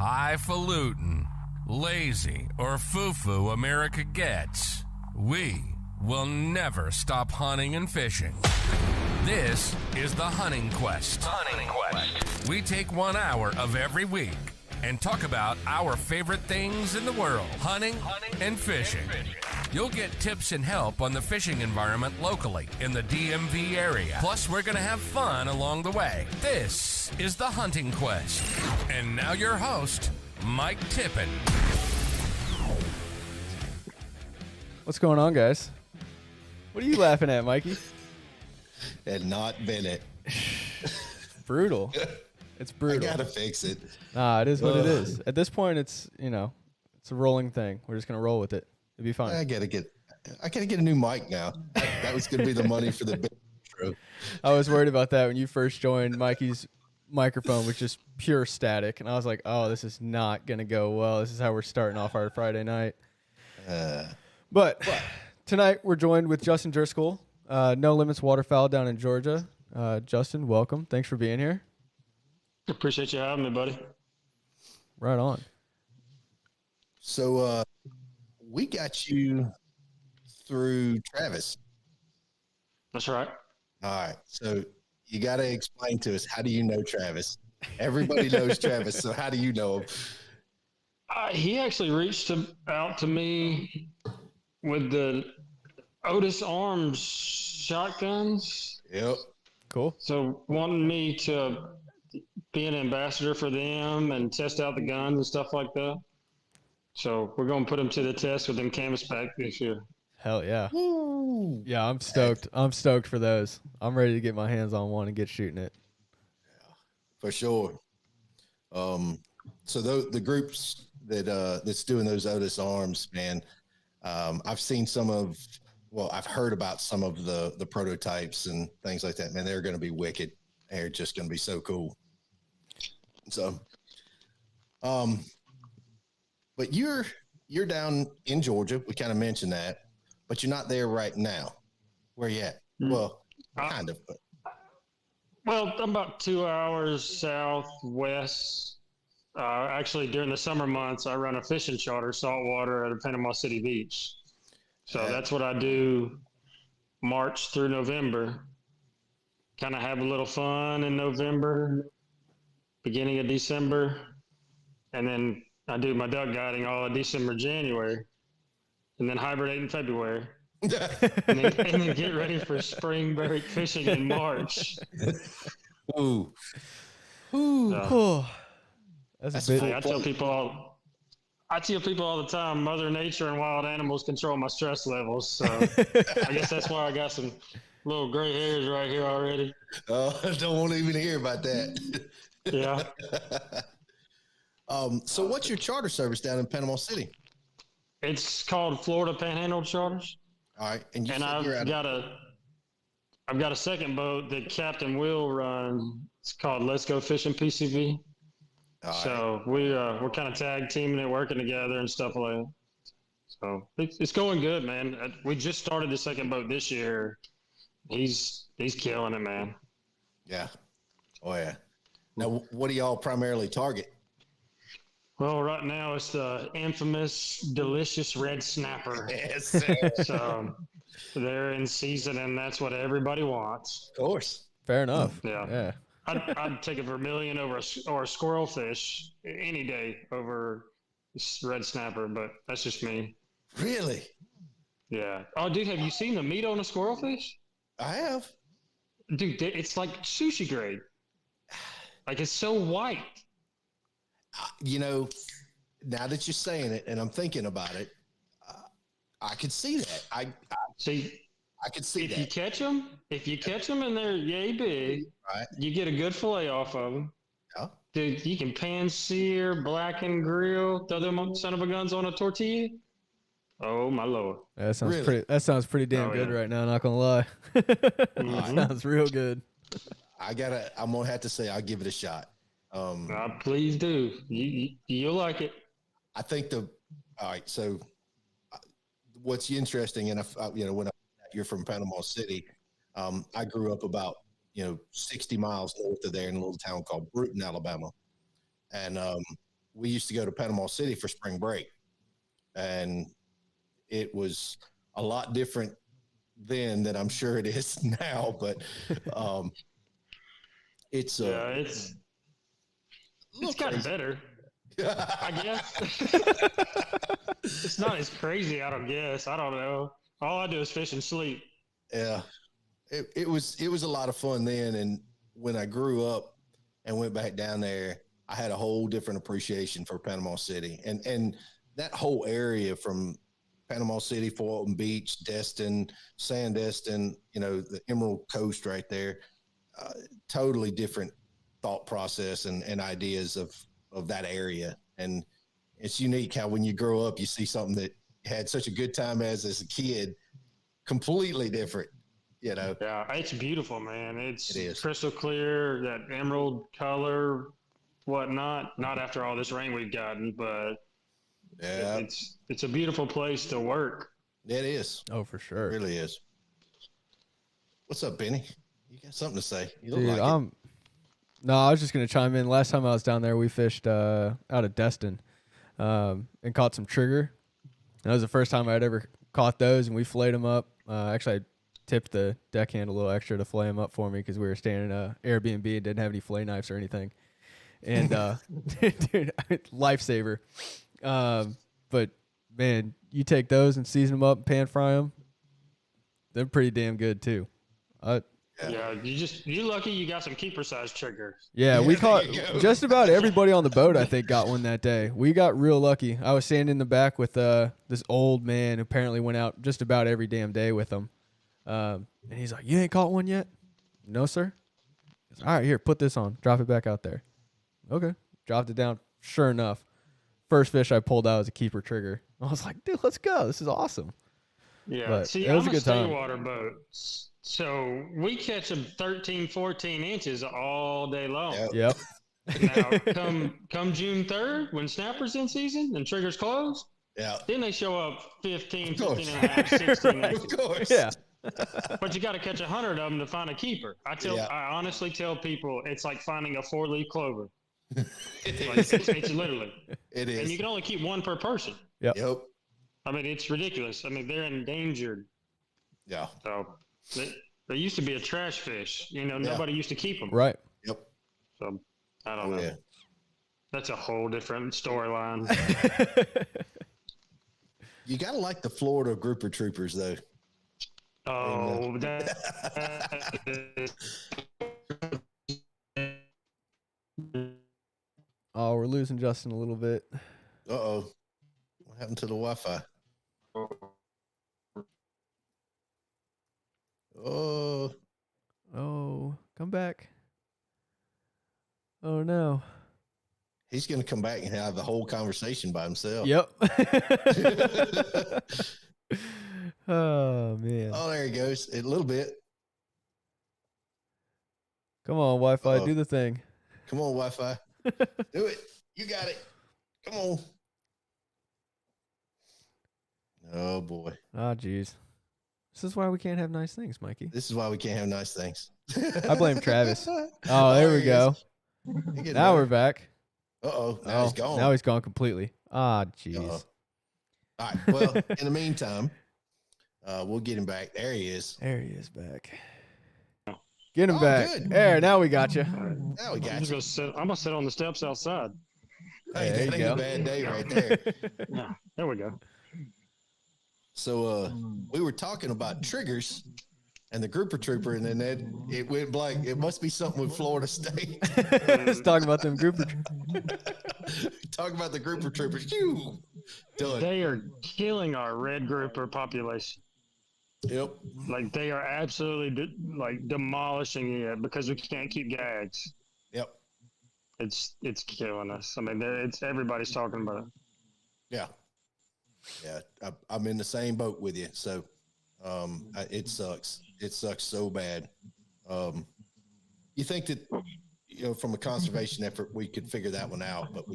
highfalutin, lazy, or foo-foo America gets, we will never stop hunting and fishing. This is the Hunting Quest. Hunting Quest. We take 1 hour of every week and talk about our favorite things in the world, hunting and fishing. You'll get tips and help on the fishing environment locally in the DMV area. Plus, we're going to have fun along the way. This is the Hunting Quest. And now your host, Mike Tippin. What's going on, guys? What are you laughing at, Mikey? And not Bennett. Brutal. It's brutal. I gotta fix it. Nah, it is what it is. At this point, it's a rolling thing. We're just gonna roll with it. It'll be fine. I gotta get a new mic now. That was gonna be the money for the big intro. I was worried about that when you first joined. Mikey's microphone was just pure static, and I was like, "Oh, this is not gonna go well. This is how we're starting off our Friday night." But tonight we're joined with Justin Driscoll, No Limits Waterfowl down in Georgia. Justin, welcome. Thanks for being here. Appreciate you having me, buddy. Right on. So we got you through Travis. That's right. All right. So you got to explain to us, how do you know Travis? Everybody knows Travis. So how do you know him? He actually reached out to me with the Otis Arms shotguns. Yep. Cool. So wanting me to be an ambassador for them and test out the guns and stuff like that. So we're going to put them to the test with them canvas pack this year. Hell yeah. Woo. Yeah, I'm stoked. I'm stoked for those. I'm ready to get my hands on one and get shooting it. Yeah, for sure. So the groups that's doing those Otis Arms, man, I've seen I've heard about some of the prototypes and things like that. Man, they're going to be wicked. They're just going to be so cool. So, but you're down in Georgia. We kind of mentioned that, but you're not there right now. Where you at? Well, kind of. But. Well, I'm about 2 hours southwest. Actually, during the summer months, I run a fishing charter, saltwater at a Panama City beach. So that's what I do March through November. Kind of have a little fun in November, beginning of December. And then I do my duck guiding all of December, January, and then hibernate in February. and then get ready for spring break fishing in March. Ooh. Ooh. That's a bit. I tell people all the time, Mother Nature and wild animals control my stress levels. So I guess that's why I got some little gray hairs right here already. Oh, I don't want to even hear about that. Yeah. So what's your charter service down in Panama City? It's called Florida Panhandle Charters. All right. And I've got a second boat that Captain Will run. It's called Let's Go Fishing PCV. So we're kind of tag teaming it, working together and stuff like that. So it's going good, man. We just started the second boat this year. He's killing it, man. Yeah. Oh yeah. Now, what do y'all primarily target? Well, right now it's the infamous, delicious red snapper. Yes, sir. So they're in season, and that's what everybody wants. Of course. Fair enough. Yeah. I'd take a vermilion or a squirrel fish any day over red snapper, but that's just me. Really? Yeah. Oh, dude, have you seen the meat on a squirrel fish? I have. Dude, it's like sushi grade. Like, it's so white. Now that you're saying it and I'm thinking about it, I could see that. I could see that. If you catch them and they're yay big, right, you get a good fillet off of them. Yeah. Dude, you can pan sear, blacken, grill, throw them son of a guns on a tortilla. Oh my Lord. Yeah, that sounds really? That sounds pretty damn good right now, not gonna lie. Sounds real good. I'm gonna have to say I'll give it a shot. Please do. You'll like it. I think all right. So what's interesting, and when you're from Panama City, I grew up about 60 miles north of there in a little town called Bruton, Alabama, and we used to go to Panama City for spring break, and it was a lot different then than I'm sure it is now. But it's gotten better. I guess it's not as crazy. I don't guess. I don't know. All I do is fish and sleep. Yeah, it was a lot of fun then. And when I grew up and went back down there, I had a whole different appreciation for Panama City and that whole area from Panama City, Fulton Beach, Destin, Sandestin, the Emerald Coast right there. Totally different thought process and ideas of that area. And it's unique how when you grow up, you see something that you had such a good time as a kid, completely different, Yeah, it's beautiful, man. It is crystal clear, that emerald color, whatnot. Not after all this rain we've gotten, but yeah, it's a beautiful place to work. It is. Oh, for sure. It really is. What's up, Benny? You got something to say? You look Dude, like it. No, I was just gonna chime in. Last time I was down there, we fished out of Destin, and caught some trigger. That was the first time I'd ever caught those, and we filleted them up. Actually, I tipped the deckhand a little extra to fillet them up for me because we were staying in a Airbnb and didn't have any fillet knives or anything. And dude, lifesaver. But man, you take those and season them up and pan fry them. They're pretty damn good too. Yeah, you're lucky you got some keeper size triggers. Yeah, we caught just about everybody on the boat, I think, got one that day. We got real lucky. I was standing in the back with this old man who apparently went out just about every damn day with them. And he's like, "You ain't caught one yet?" "No, sir." He goes, "All right, here, put this on. Drop it back out there." Okay. Dropped it down. Sure enough, first fish I pulled out was a keeper trigger. I was like, "Dude, let's go. This is awesome." Yeah, But see, it was I'm a good time. water boat. So we catch them 13, 14 inches all day long. Yep. Now, come June 3rd, when snapper's in season and triggers closed, then they show up 15 and a half, 16 inches. Of course. Yeah. But you got to catch 100 of them to find a keeper. I honestly tell people it's like finding a 4-leaf clover. It's literally. It is. And you can only keep one per person. Yep. I mean, it's ridiculous. I mean, they're endangered. Yeah. So they used to be a trash fish. Nobody used to keep them. Right. Yep. So I don't know. Yeah. That's a whole different storyline. You gotta like the Florida grouper troopers, though. Oh, Oh, we're losing Justin a little bit. Uh-oh. What happened to the Wi-Fi? Oh, come back. Oh, no. He's going to come back and have the whole conversation by himself. Yep. Oh, man. Oh, there he goes. A little bit. Come on, Wi-Fi. Do the thing. Come on, Wi-Fi. Do it. You got it. Come on. Oh, boy. Oh, geez. This is why we can't have nice things, Mikey. This is why we can't have nice things. I blame Travis. Oh, there we go. Now we're back. Uh-oh. Now he's gone. Now he's gone completely. Ah, jeez. All right. Well, in the meantime, we'll get him back. There he is. There he is back. Get him back. Good. There, now we got you. Now we got you. I'm going to sit on the steps outside. Hey, there that you ain't go. a bad day right there. Yeah, there we go. So we were talking about triggers and the grouper trooper, and then it went blank. It must be something with Florida State. Let's talk about them grouper. Talk about the grouper troopers. Phew. Done. They are killing our red grouper population. Yep. Like they are absolutely demolishing it because we can't keep gags. Yep. It's killing us. I mean, everybody's talking about it. Yeah. Yeah. I'm in the same boat with you. So it sucks. It sucks so bad. You think that, from a conservation effort, we could figure that one out, but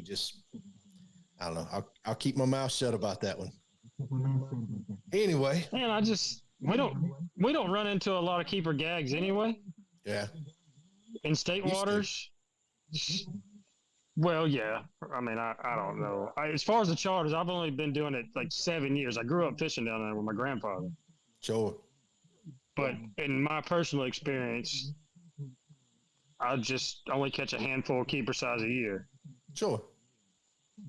I don't know. I'll keep my mouth shut about that one. Anyway. Man, we don't run into a lot of keeper gags anyway. Yeah. In state waters, Well, yeah. I mean, I don't know. As far as the charters, I've only been doing it like 7 years. I grew up fishing down there with my grandfather. Sure. But in my personal experience, I just only catch a handful of keeper size a year. Sure.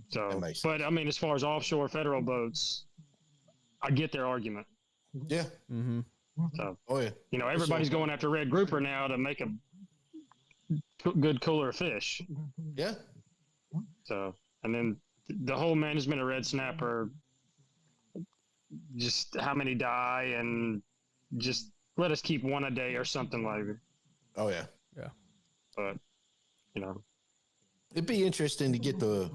So, but I mean, as far as offshore federal boats, I get their argument. Yeah. Mm-hmm. So, oh yeah. You know, everybody's going after red grouper now to make a good cooler fish. Yeah. So, and then the whole management of red snapper, just how many die, and just let us keep one a day or something like it. Oh yeah. Yeah. But, you know, it'd be interesting to get the,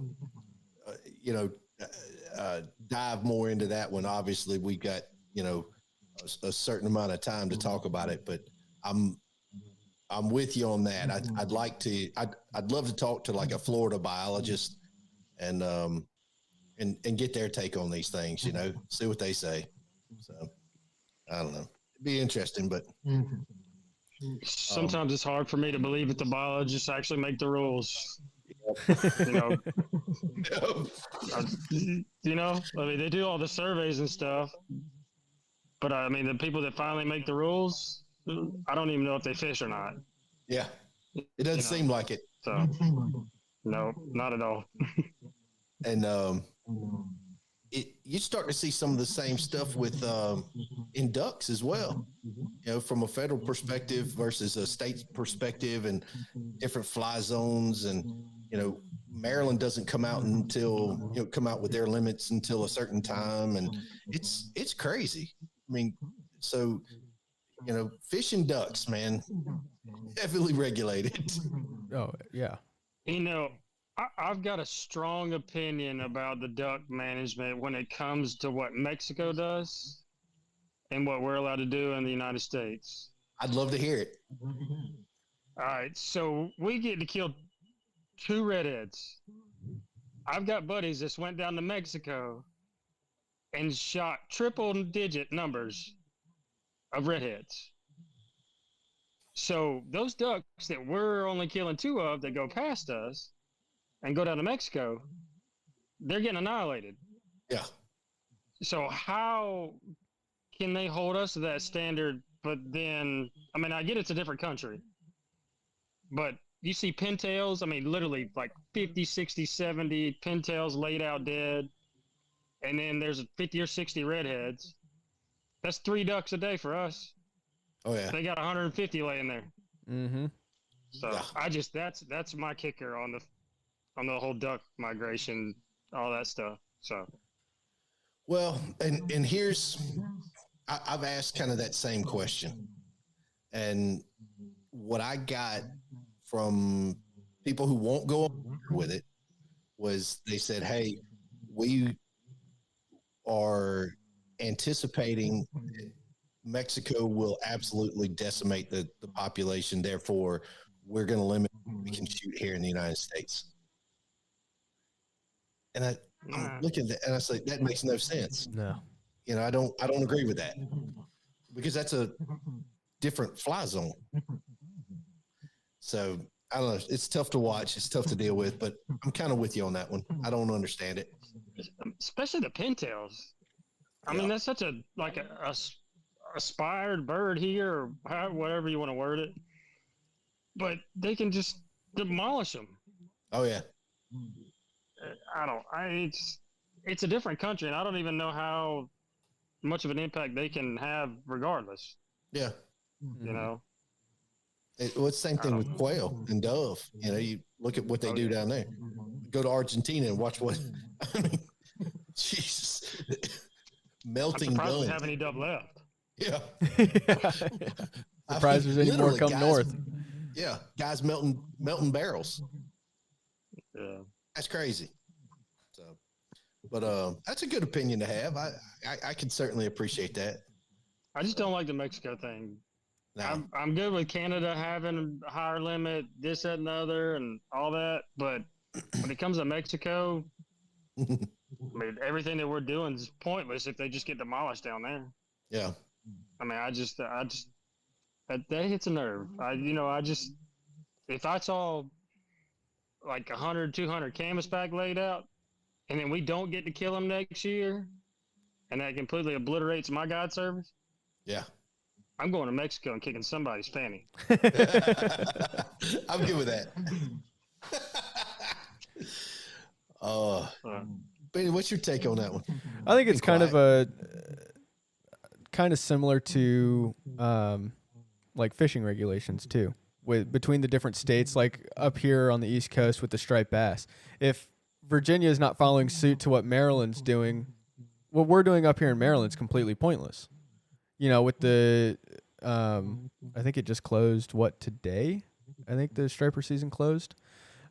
dive more into that one. Obviously, we got a certain amount of time to talk about it, but I'm with you on that. I'd like to. I'd love to talk to like a Florida biologist and get their take on these things. See what they say. So I don't know. It'd be interesting, but sometimes it's hard for me to believe that the biologists actually make the rules. I mean, they do all the surveys and stuff, but I mean, the people that finally make the rules, I don't even know if they fish or not. Yeah, it doesn't seem like it. So, no, not at all. And you start to see some of the same stuff with in ducks as well. From a federal perspective versus a state perspective, and different fly zones, and Maryland doesn't come out with their limits until a certain time, and it's crazy. I mean, so fish and ducks, man, heavily regulated. Oh yeah. I've got a strong opinion about the duck management when it comes to what Mexico does and what we're allowed to do in the United States. I'd love to hear it. All right, so we get to kill 2 redheads. I've got buddies that went down to Mexico and shot triple-digit numbers of redheads. So those ducks that we're only killing 2 of that go past us and go down to Mexico, they're getting annihilated. Yeah. So how can they hold us to that standard? But then, I mean, I get it's a different country, but you see pintails, I mean, literally like 50, 60, 70 pintails laid out dead. And then there's 50 or 60 redheads. That's 3 ducks a day for us. Oh yeah. They got 150 laying there. Mm-hmm. So yeah. That's my kicker on the whole duck migration, all that stuff. So, well, and I've asked kind of that same question, and what I got from people who won't go with it was they said, "Hey, we are anticipating Mexico will absolutely decimate the population. Therefore, we're going to limit what we can shoot here in the United States." And I'm looking at that, and I say that makes no sense. No, I don't agree with that, because that's a different fly zone. So I don't know. It's tough to watch. It's tough to deal with, but I'm kind of with you on that one. I don't understand it, especially the pintails. I mean, that's such a aspired bird here, or whatever you want to word it. But they can just demolish them. Oh yeah. It's a different country, and I don't even know how much of an impact they can have regardless. Yeah. Well, it's the same thing with quail and dove. You look at what they do down there. Go to Argentina and watch what, I mean, Jesus. Melting I'm surprised done. we have any dove left. Yeah. Surprised there's any more come north. Yeah. Guys melting barrels. Yeah. That's crazy. So, but that's a good opinion to have. I can certainly appreciate that. I just don't like the Mexico thing. No. I'm good with Canada having a higher limit, this, that, and the other, and all that. But when it comes to Mexico, I mean, everything that we're doing is pointless if they just get demolished down there. Yeah. I mean, I just that hits a nerve. If I saw like 100, 200 canvasback laid out, and then we don't get to kill them next year, and that completely obliterates my guide service, Yeah. I'm going to Mexico and kicking somebody's fanny. I'm good with that. Benny, what's your take on that one? I think it's kind of similar to like fishing regulations too, with between the different states. Like up here on the East Coast with the striped bass, if Virginia is not following suit to what Maryland's doing, what we're doing up here in Maryland's completely pointless. You know, with the I think it just closed today. I think the striper season closed.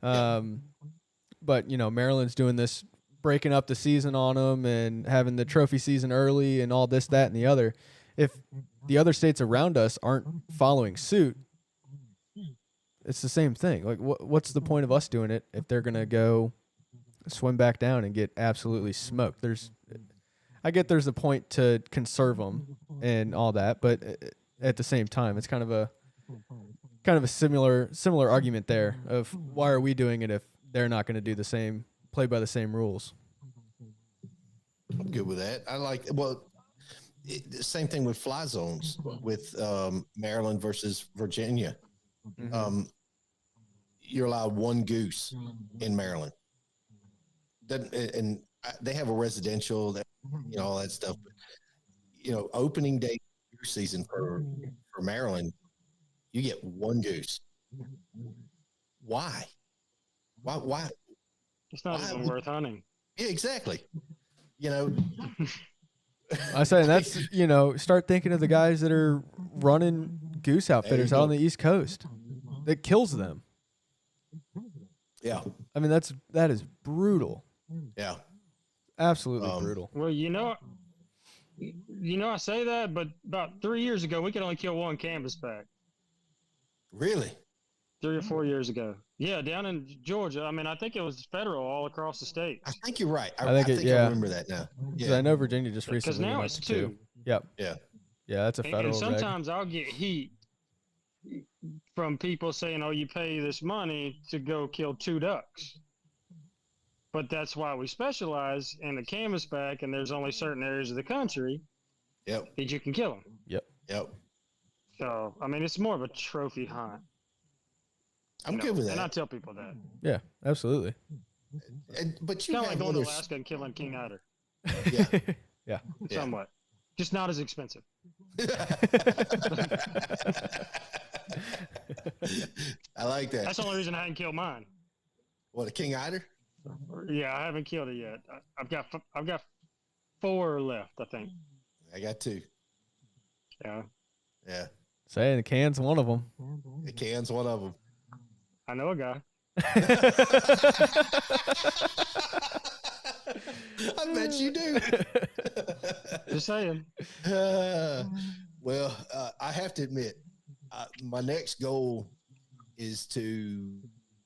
But you know, Maryland's doing this, breaking up the season on them and having the trophy season early and all this, that, and the other. If the other states around us aren't following suit, it's the same thing. Like, what's the point of us doing it if they're gonna go swim back down and get absolutely smoked? I get there's a point to conserve them and all that, but at the same time, it's kind of a similar argument there of why are we doing it if they're not going to do the same, play by the same rules. I'm good with that. Same thing with fly zones with Maryland versus Virginia. Mm-hmm. You're allowed one goose in Maryland. And they have a residential, all that stuff. But, opening day goose season for Maryland, you get one goose. Why? Why? It's not even worth hunting. Yeah, exactly. I say that's, start thinking of the guys that are running goose outfitters out on the East Coast. That kills them. Yeah. I mean, that is brutal. Yeah. Absolutely brutal. Well, I say that, but about 3 years ago, we could only kill one canvasback. Really? 3 or 4 years ago. Yeah, down in Georgia. I mean, I think it was federal all across the state. I think you're right. I think I remember that now. Yeah. I know Virginia just recently. Because now it's two. Yep. Yeah. Yeah, that's a federal. And sometimes I'll get heat from people saying, "Oh, you pay this money to go kill 2 ducks." But that's why we specialize in the canvasback, and there's only certain areas of the country that you can kill them. Yep. So, I mean, it's more of a trophy hunt. I'm good with that. And I tell people that. Yeah, absolutely. But you kind of like going to others... Alaska and killing king otter. Yeah. Yeah. Somewhat. Just not as expensive. I like that. That's the only reason I hadn't killed mine. What, a king otter? Yeah, I haven't killed it yet. I've got 4 left, I think. I got 2. Yeah. Yeah. Saying the can's one of them. The can's one of them. I know a guy. I bet you do. Just saying. Well, I have to admit, my next goal is to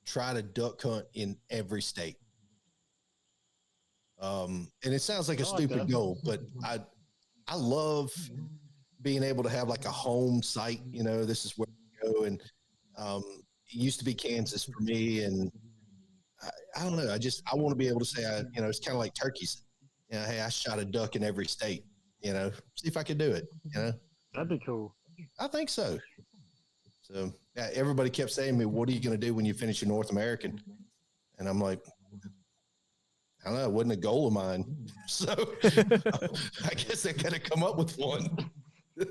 try to duck hunt in every state. And it sounds like a stupid goal, but I love being able to have like a home site. This is where we go, and it used to be Kansas for me, and I don't know. I want to be able to say, it's kind of like turkeys. Hey, I shot a duck in every state. See if I could do it. That'd be cool. I think so. So yeah, everybody kept saying to me, "What are you going to do when you finish your North American?" And I'm like, I don't know. It wasn't a goal of mine, so I guess I got to come up with one.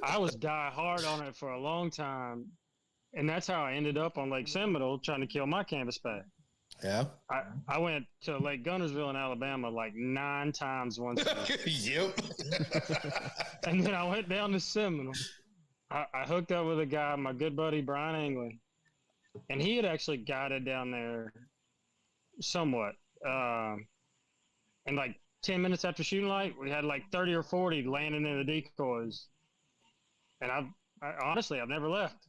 I was die hard on it for a long time, and that's how I ended up on Lake Seminole trying to kill my canvasback. Yeah. I went to Lake Gunnersville in Alabama like 9 times once. Yep. And then I went down to Seminole. I hooked up with a guy, my good buddy Brian Anglin, and he had actually guided down there somewhat. And like 10 minutes after shooting light, we had like 30 or 40 landing in the decoys. And I honestly, I've never left.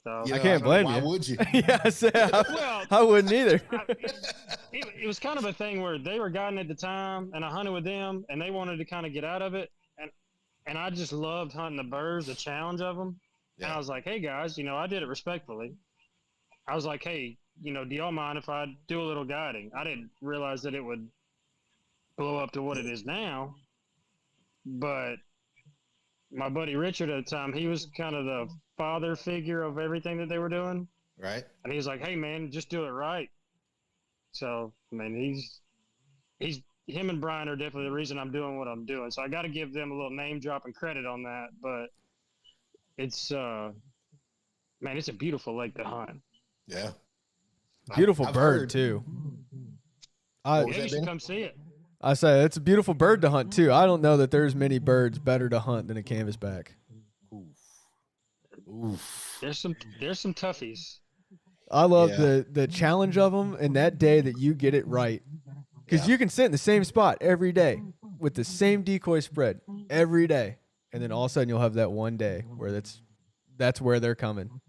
So I can't blame you. Why would you? Yeah, I wouldn't either. It was kind of a thing where they were guiding at the time, and I hunted with them, and they wanted to kind of get out of it. And I just loved hunting the birds, the challenge of them. Yeah. And I was like, hey, guys, I did it respectfully. I was like, hey, do y'all mind if I do a little guiding? I didn't realize that it would blow up to what it is now, but my buddy Richard at the time, he was kind of the father figure of everything that they were doing. Right. And he's like, hey man, just do it right. So, I mean, him and Brian are definitely the reason I'm doing what I'm doing. So I got to give them a little name drop and credit on that, but it's, man, it's a beautiful lake to hunt. Yeah. Beautiful I've bird heard. too. What was Yeah, that, you should Benny? come see it. I say it's a beautiful bird to hunt too. I don't know that there's many birds better to hunt than a canvasback. Oof. There's some toughies. I love Yeah. the challenge of them, and that day that you get it right, because Yeah. you can sit in the same spot every day with the same decoy spread every day, and then all of a sudden you'll have that one day where that's where they're coming.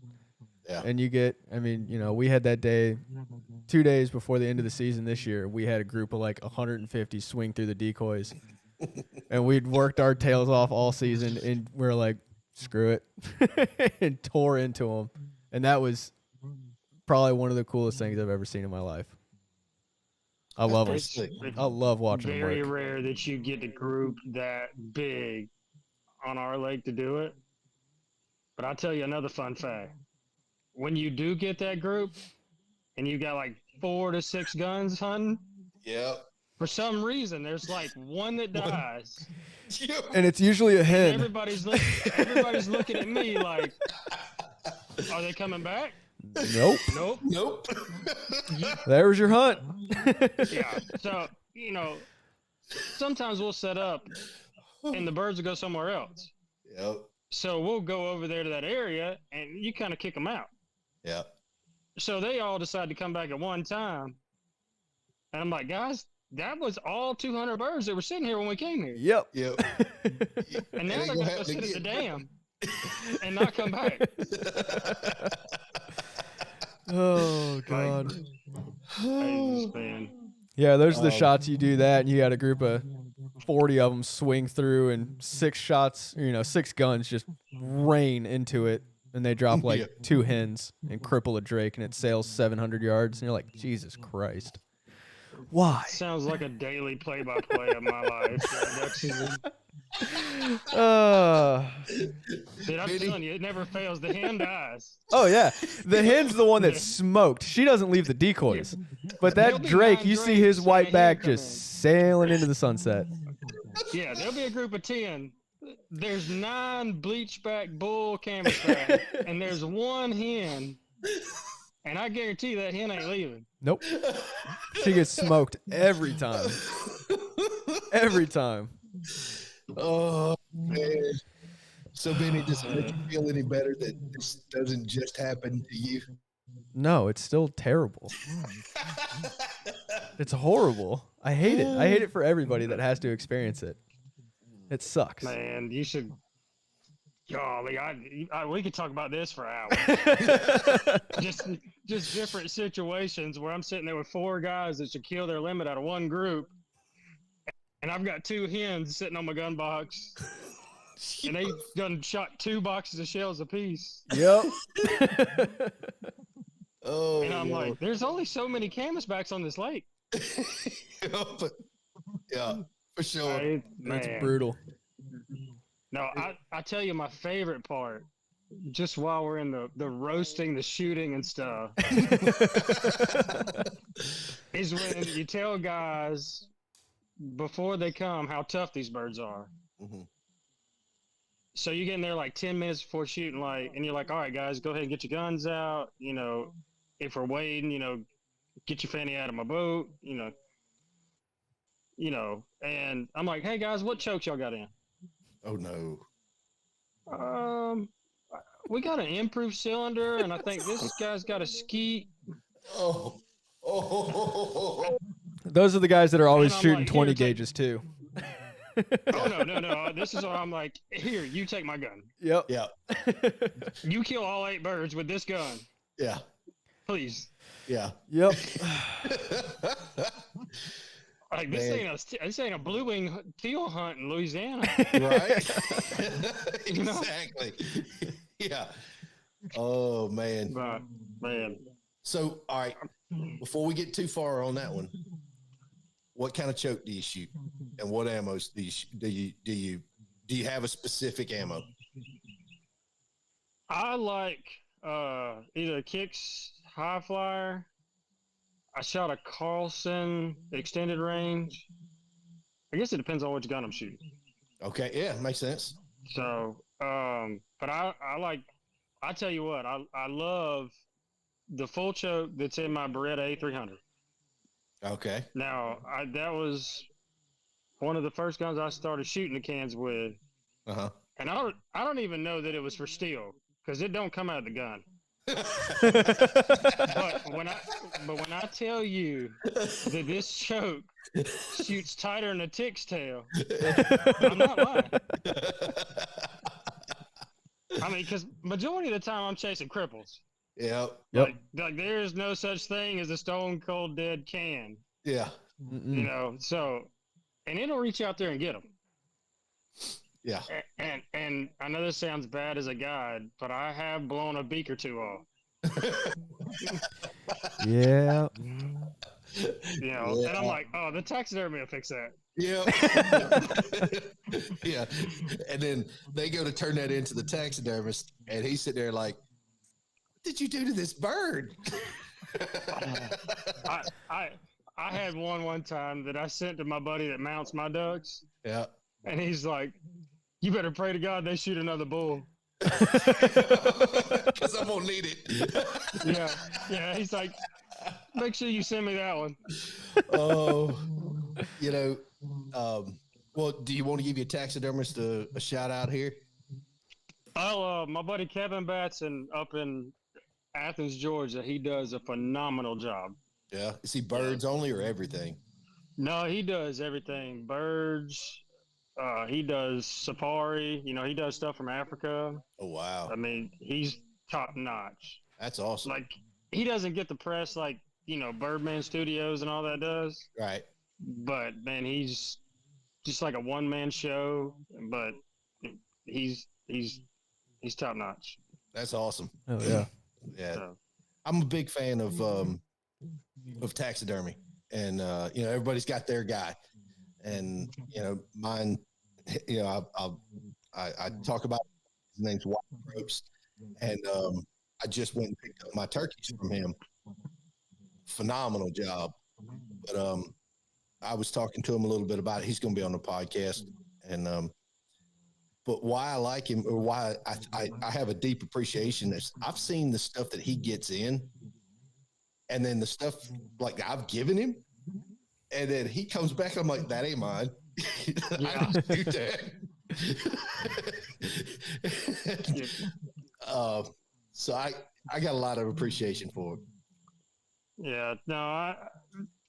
Yeah. And you get, I mean, we had that day 2 days before the end of the season this year. We had a group of like 150 swing through the decoys, and we'd worked our tails off all season, and we're like, screw it, and tore into them. And that was probably one of the coolest things I've ever seen in my life. I love them. It's I love watching them very work. rare that you get a group that big on our lake to do it. But I'll tell you another fun fact. When you do get that group and you got like 4 to 6 guns hunting, Yep. for some reason there's like one that dies. And it's usually a hen. Everybody's looking at me like, are they coming back? Nope. Nope. Nope. There's your hunt. Yeah. So, sometimes we'll set up and the birds will go somewhere else. Yep. So we'll go over there to that area and you kind of kick them out. Yep. So they all decide to come back at one time. And I'm like, guys, that was all 200 birds that were sitting here when we came here. Yep. Yep. And now It ain't they're gonna going to happen sit at the again. dam and not come back. Oh God. Man. Yeah, those are the shots you do that, and you got a group of 40 of them swing through, and 6 shots, 6 guns just rain into it, and they drop like Yeah. 2 hens and cripple a drake, and it sails 700 yards, and you're like, Jesus Christ. Why? Sounds like a daily play-by-play of my life. Duck season. Dude, I'm telling you, it never fails. The hen dies. Oh yeah, the hen's the one that's smoked. She doesn't leave the decoys, but There'll that be drake, 9 you see drakes his and white a hen back come just sailing into the sunset. Yeah, there'll be a group of 10. There's 9 bleachback bull canvasback, and there's 1 hen. And I guarantee that hen ain't leaving. Nope, she gets smoked every time. Every time. Oh man. So Benny, does it make you feel any better that this doesn't just happen to you? No, it's still terrible. It's horrible. I hate it. I hate it for everybody that has to experience it. It sucks. Man, you should. Golly, we could talk about this for hours. just different situations where I'm sitting there with 4 guys that should kill their limit out of one group, and I've got 2 hens sitting on my gun box, and they done shot 2 boxes of shells apiece. Yep. Oh, And I'm Lord. like, there's only so many canvasbacks on this lake. Yeah, for sure. That's Man. brutal. No, I tell you my favorite part, just while we're in the roasting, the shooting and stuff, is when you tell guys before they come how tough these birds are. Mhm. So you get in there like 10 minutes before shooting light, and you're like, all right, guys, go ahead and get your guns out. If we're waiting, get your fanny out of my boat, and I'm like, hey guys, what chokes y'all got in? Oh no. We got an improved cylinder, and I think this guy's got a skeet. Oh. Those are the guys that are always And I'm shooting like, 20 here, take- gauges too. Oh no! This is where I'm like, here, you take my gun. Yep. Yeah. You kill all 8 birds with this gun, Yeah. please. Yeah. Yep. Like this ain't a blue wing teal hunt in Louisiana. Right. You know? Exactly. Yeah. Oh man. But man, So, all right, before we get too far on that one, what kind of choke do you shoot, and what ammos do you have a specific ammo? I like either Kicks High Flyer. I shot a Carlson extended range. I guess it depends on which gun I'm shooting. Okay, yeah, makes sense. So, but I tell you what, I love the full choke that's in my Beretta A300. Okay. Now, that was one of the first guns I started shooting the cans with. Uh-huh. And I don't even know that it was for steel because it don't come out of the gun. but when I tell you that this choke shoots tighter than a tick's tail, I'm not lying. I mean, because majority of the time I'm chasing cripples. Yep. Like there's no such thing as a stone cold dead can. Yeah. You know, so, and it'll reach out there and get them. Yeah. And I know this sounds bad as a guide, but I have blown a beak or two off. Yeah. You know, and I'm like, oh, the taxidermy will fix that. Yeah. Yeah. And then they go to turn that into the taxidermist, and he's sitting there like, what did you do to this bird? I had one time that I sent to my buddy that mounts my ducks. Yeah. And he's like, you better pray to God they shoot another bull. Because I'm going to need it. Yeah. He's like, make sure you send me that one. Oh, you know, well, do you want to give your taxidermist a shout out here? Oh, my buddy Kevin Batson up in Athens, Georgia, he does a phenomenal job. Yeah. Is he birds only or everything? No, he does everything. Birds. He does safari. You know, he does stuff from Africa. Oh, wow. I mean, he's top notch. That's awesome. Like, he doesn't get the press like, you know, Birdman Studios and all that does. Right. But, man, he's just like a one-man show. But he's top notch. That's awesome. Oh, yeah. Yeah. So. I'm a big fan of taxidermy, and you know, everybody's got their guy, and you know, mine. You know, I talk about his name's White Roast, and I just went and picked up my turkeys from him. Phenomenal job, but I was talking to him a little bit about it. He's going to be on the podcast, and but why I like him, or why I have a deep appreciation is I've seen the stuff that he gets in, and then the stuff like I've given him, and then he comes back. I'm like, that ain't mine. I didn't shoot that. So I got a lot of appreciation for it. Yeah, no,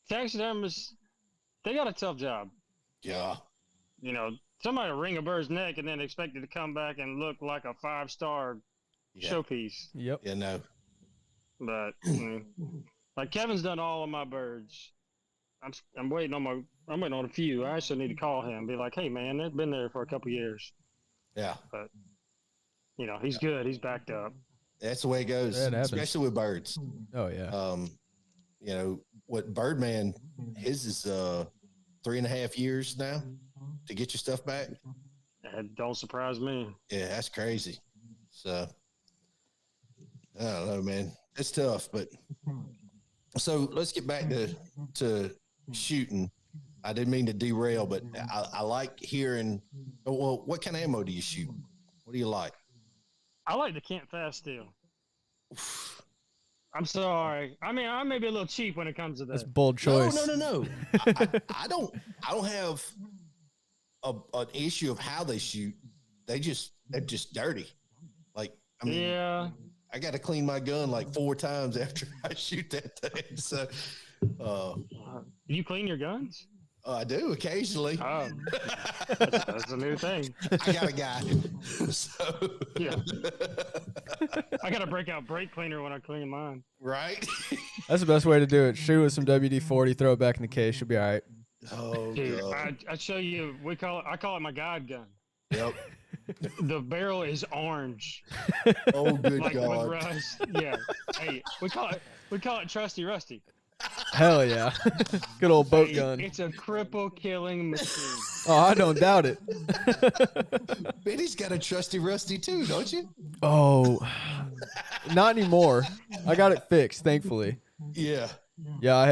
taxidermists, they got a tough job. Yeah. You know, somebody wring a bird's neck and then expect it to come back and look like a 5-star showpiece. Yep. Yeah, no. But like Kevin's done all of my birds. I'm waiting on a few. I actually need to call him and be like, hey man, they've been there for a couple years. Yeah. But you know, he's good. He's backed up. That's the way it goes, especially with birds. Oh yeah. You know what, Birdman, his is 3.5 years now to get your stuff back. That don't surprise me. Yeah, that's crazy. So I don't know, man. It's tough, but so let's get back to shooting. I didn't mean to derail, but I like hearing. Well, what kind of ammo do you shoot? What do you like? I like the Kent Fast Steel. I'm sorry. I mean, I may be a little cheap when it comes to that. That's bold choice. No. I don't have an issue of how they shoot. They're just dirty. Like, I mean, yeah. I got to clean my gun like 4 times after I shoot that thing. So, you clean your guns? I do occasionally. Oh, that's a new thing. I got a guy. So yeah, I got to break out brake cleaner when I clean mine. Right. That's the best way to do it. Shoot with some WD-40, throw it back in the case. You'll be all right. Oh, dude, God. I show you. I call it my guide gun. Yep. The barrel is orange. Oh, good like God. with rust. Yeah. Hey, we call it. We call it Trusty Rusty. Hell yeah. Good old boat gun. It's a cripple killing machine. Oh, I don't doubt it. Benny's got a trusty rusty too, don't you? Oh, not anymore. I got it fixed, thankfully. Yeah. Yeah, I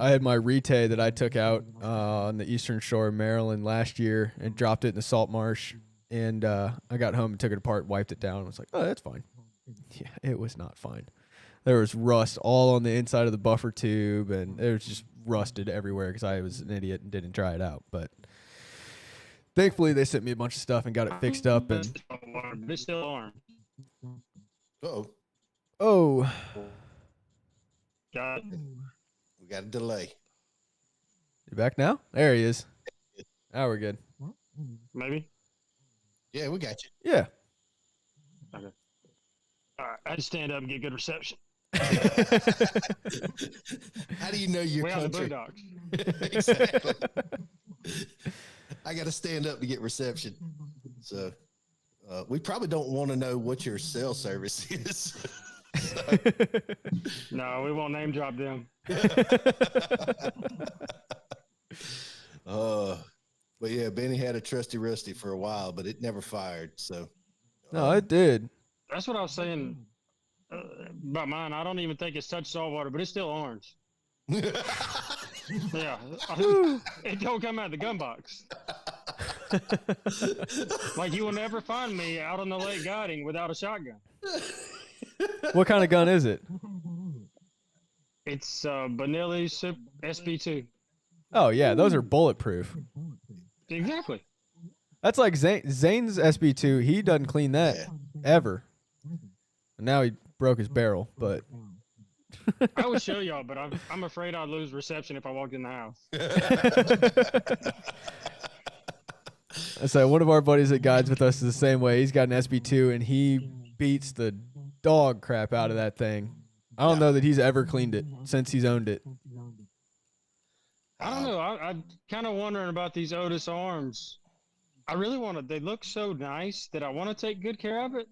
had my Rete that I took out on the eastern shore of Maryland last year and dropped it in the salt marsh. And I got home and took it apart, wiped it down, and was like, oh, that's fine. Yeah, it was not fine. There was rust all on the inside of the buffer tube, and it was just rusted everywhere because I was an idiot and didn't try it out. But thankfully, they sent me a bunch of stuff and got it fixed up. And It's still armed. oh, Got it. We got a delay. you back now? There he is. Now we're good. Maybe. Yeah, we got you. Yeah. Okay. All right. I had to stand up and get good reception. How do you know your We have the country? Boondocks. Exactly. I got to stand up to get reception. So we probably don't want to know what your cell service is. No, we won't name drop them. But yeah, Benny had a trusty rusty for a while, but it never fired. So No, it did. That's what I was saying about mine. I don't even think it's touched saltwater, but it's still orange. Yeah. It don't come out of the gun box. Like, you will never find me out on the lake guiding without a shotgun. What kind of gun is it? It's Benelli SB2. Oh, yeah, those are bulletproof. Exactly. That's like Zane's SB2. He doesn't clean that ever. And now he broke his barrel, but I would show y'all, but I'm afraid I'd lose reception if I walked in the house. I say one of our buddies that guides with us is the same way. He's got an SB2 and he beats the dog crap out of that thing. I don't know that he's ever cleaned it since he's owned it. I don't know. I'm kind of wondering about these Otis arms. I really want to. They look so nice that I want to take good care of it.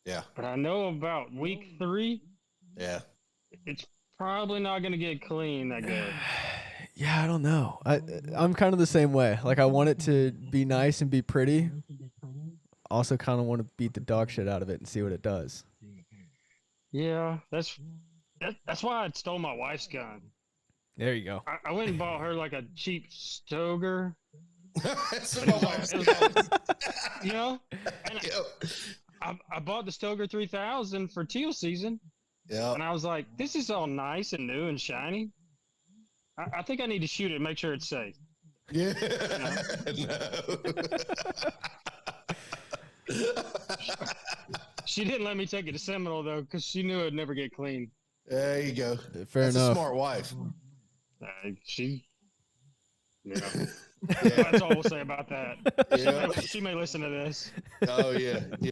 yeah, But I know about week 3, yeah. it's probably not going to get clean that good. Yeah, I don't know. I'm kind of the same way. Like, I want it to be nice and be pretty. Also kind of want to beat the dog shit out of it and see what it does. Yeah, that's why I stole my wife's gun. There you go. I went and bought her like a cheap Stoger. That's what my wife said. You know? And I bought the Stoger 3000 for teal season. Yeah. And I was like, this is all nice and new and shiny. I think I need to shoot it and make sure it's safe. Yeah. She didn't let me take it to Seminole, though, because she knew it'd never get clean. There you go. Fair That's enough. a smart wife. Yeah. That's all we'll say about that. Yeah. She may listen to this. Oh yeah. Yeah.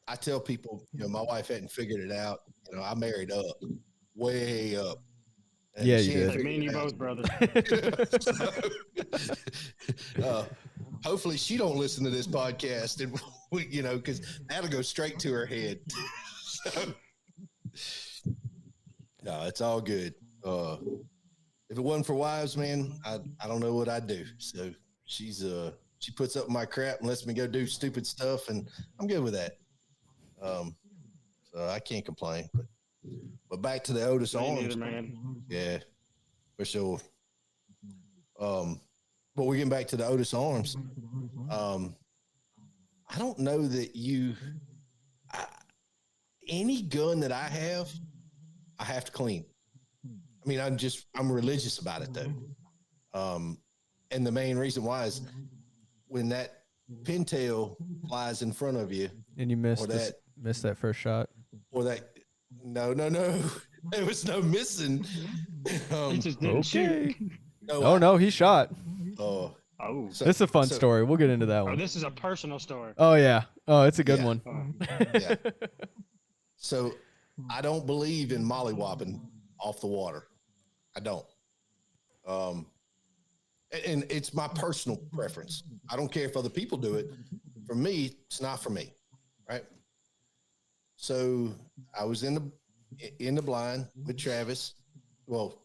I tell people, my wife hadn't figured it out. I married up, way up. And Yeah, she you ain't did. Me and you figured both, it out. Hopefully she don't listen to this podcast, and because that'll go straight to her head. So, no, it's all good. If it wasn't for wives, man, I don't know what I'd do. So she puts up my crap and lets me go do stupid stuff, and I'm good with that. So I can't complain. But back to the Otis Me arms, neither, man. yeah, for sure. But we're getting back to the Otis arms. I don't know that any gun that I have to clean. I mean, I'm religious about it though. And the main reason why is when that pintail flies in front of you, And you missed that first shot. or that, no, there was no missing. He just didn't shoot. No, he shot. Oh, Oh. so- This is a fun so- story. We'll get into that Oh, one. this is a personal story. Oh, yeah. Oh, it's a good Yeah. one. Yeah. So I don't believe in mollywopping off the water. I don't. And it's my personal preference. I don't care if other people do it. For me, it's not for me. Right. So I was in the in the blind with Travis. Well,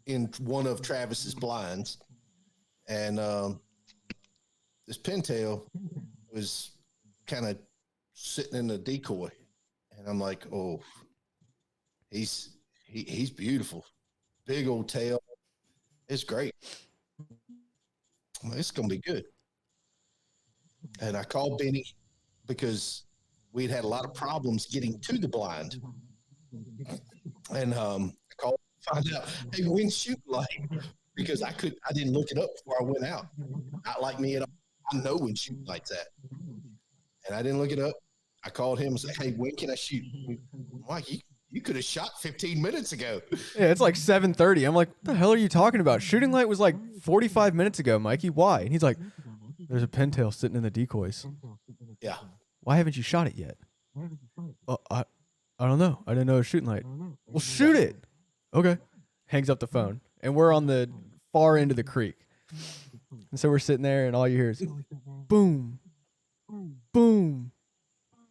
in one of Travis's blinds, and this pintail was kind of sitting in the decoy, and I'm like, oh, he's beautiful, big old tail. It's great. It's gonna be good. And I called Benny because we'd had a lot of problems getting to the blind, and I called to find out, hey, when's shoot light? Because I didn't look it up before I went out. Not like me at all. I know when shoot light's at, and I didn't look it up. I called him and said, hey, when can I shoot? Mike, you could have shot 15 minutes ago. Yeah, it's like 7:30. I'm like, what the hell are you talking about? Shooting light was like 45 minutes ago, Mikey. Why? And he's like, there's a pintail sitting in the decoys. Yeah. Why haven't you shot it yet? I don't know. I didn't know it was shooting light. Well, shoot it. Okay. Hangs up the phone. And we're on the far end of the creek. And so we're sitting there, and all you hear is boom, boom,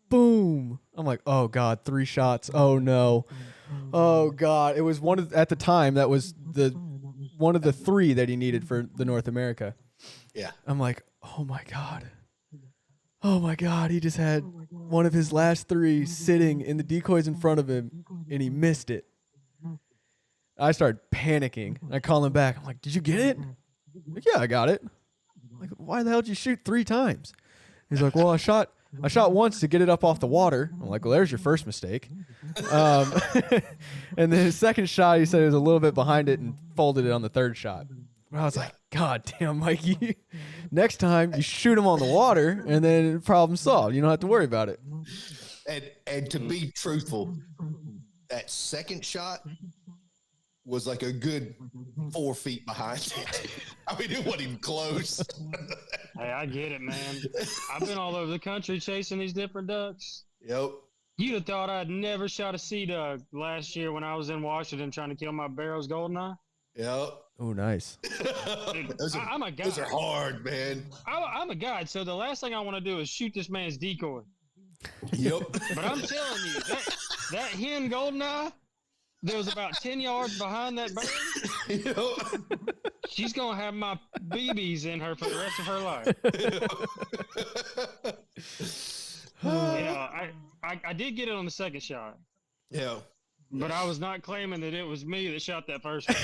boom. I'm like, oh, God, 3 shots. Oh, no. Oh, God. It was at the time, that was one of the 3 that he needed for the North America. Yeah. I'm like, oh, my God. Oh, my God. He just had one of his last 3 sitting in the decoys in front of him, and he missed it. I started panicking. I call him back. I'm like, did you get it? I'm like, yeah, I got it. I'm like, why the hell did you shoot 3 times? He's like, well, I shot once to get it up off the water. I'm like, well, there's your first mistake. And then his second shot, he said it was a little bit behind it and folded it on the 3rd shot. I was like, God damn, Mikey. Next time you shoot him on the water, and then problem solved. You don't have to worry about it. And to be truthful, that second shot was like a good 4 feet behind it. I mean, it wasn't even close. Hey, I get it, man. I've been all over the country chasing these different ducks. Yep. You'd have thought I'd never shot a sea duck last year when I was in Washington trying to kill my Barrow's goldeneye. Yep. Oh, nice. Dude, I'm a guide. Those are hard, man. I'm a guide, so the last thing I want to do is shoot this man's decoy. Yep. But I'm telling you, that hen goldeneye that was about 10 yards behind that bird, Yep. she's going to have my BBs in her for the rest of her life. Yeah, I did get it on the second shot. Yeah. But I was not claiming that it was me that shot that first one.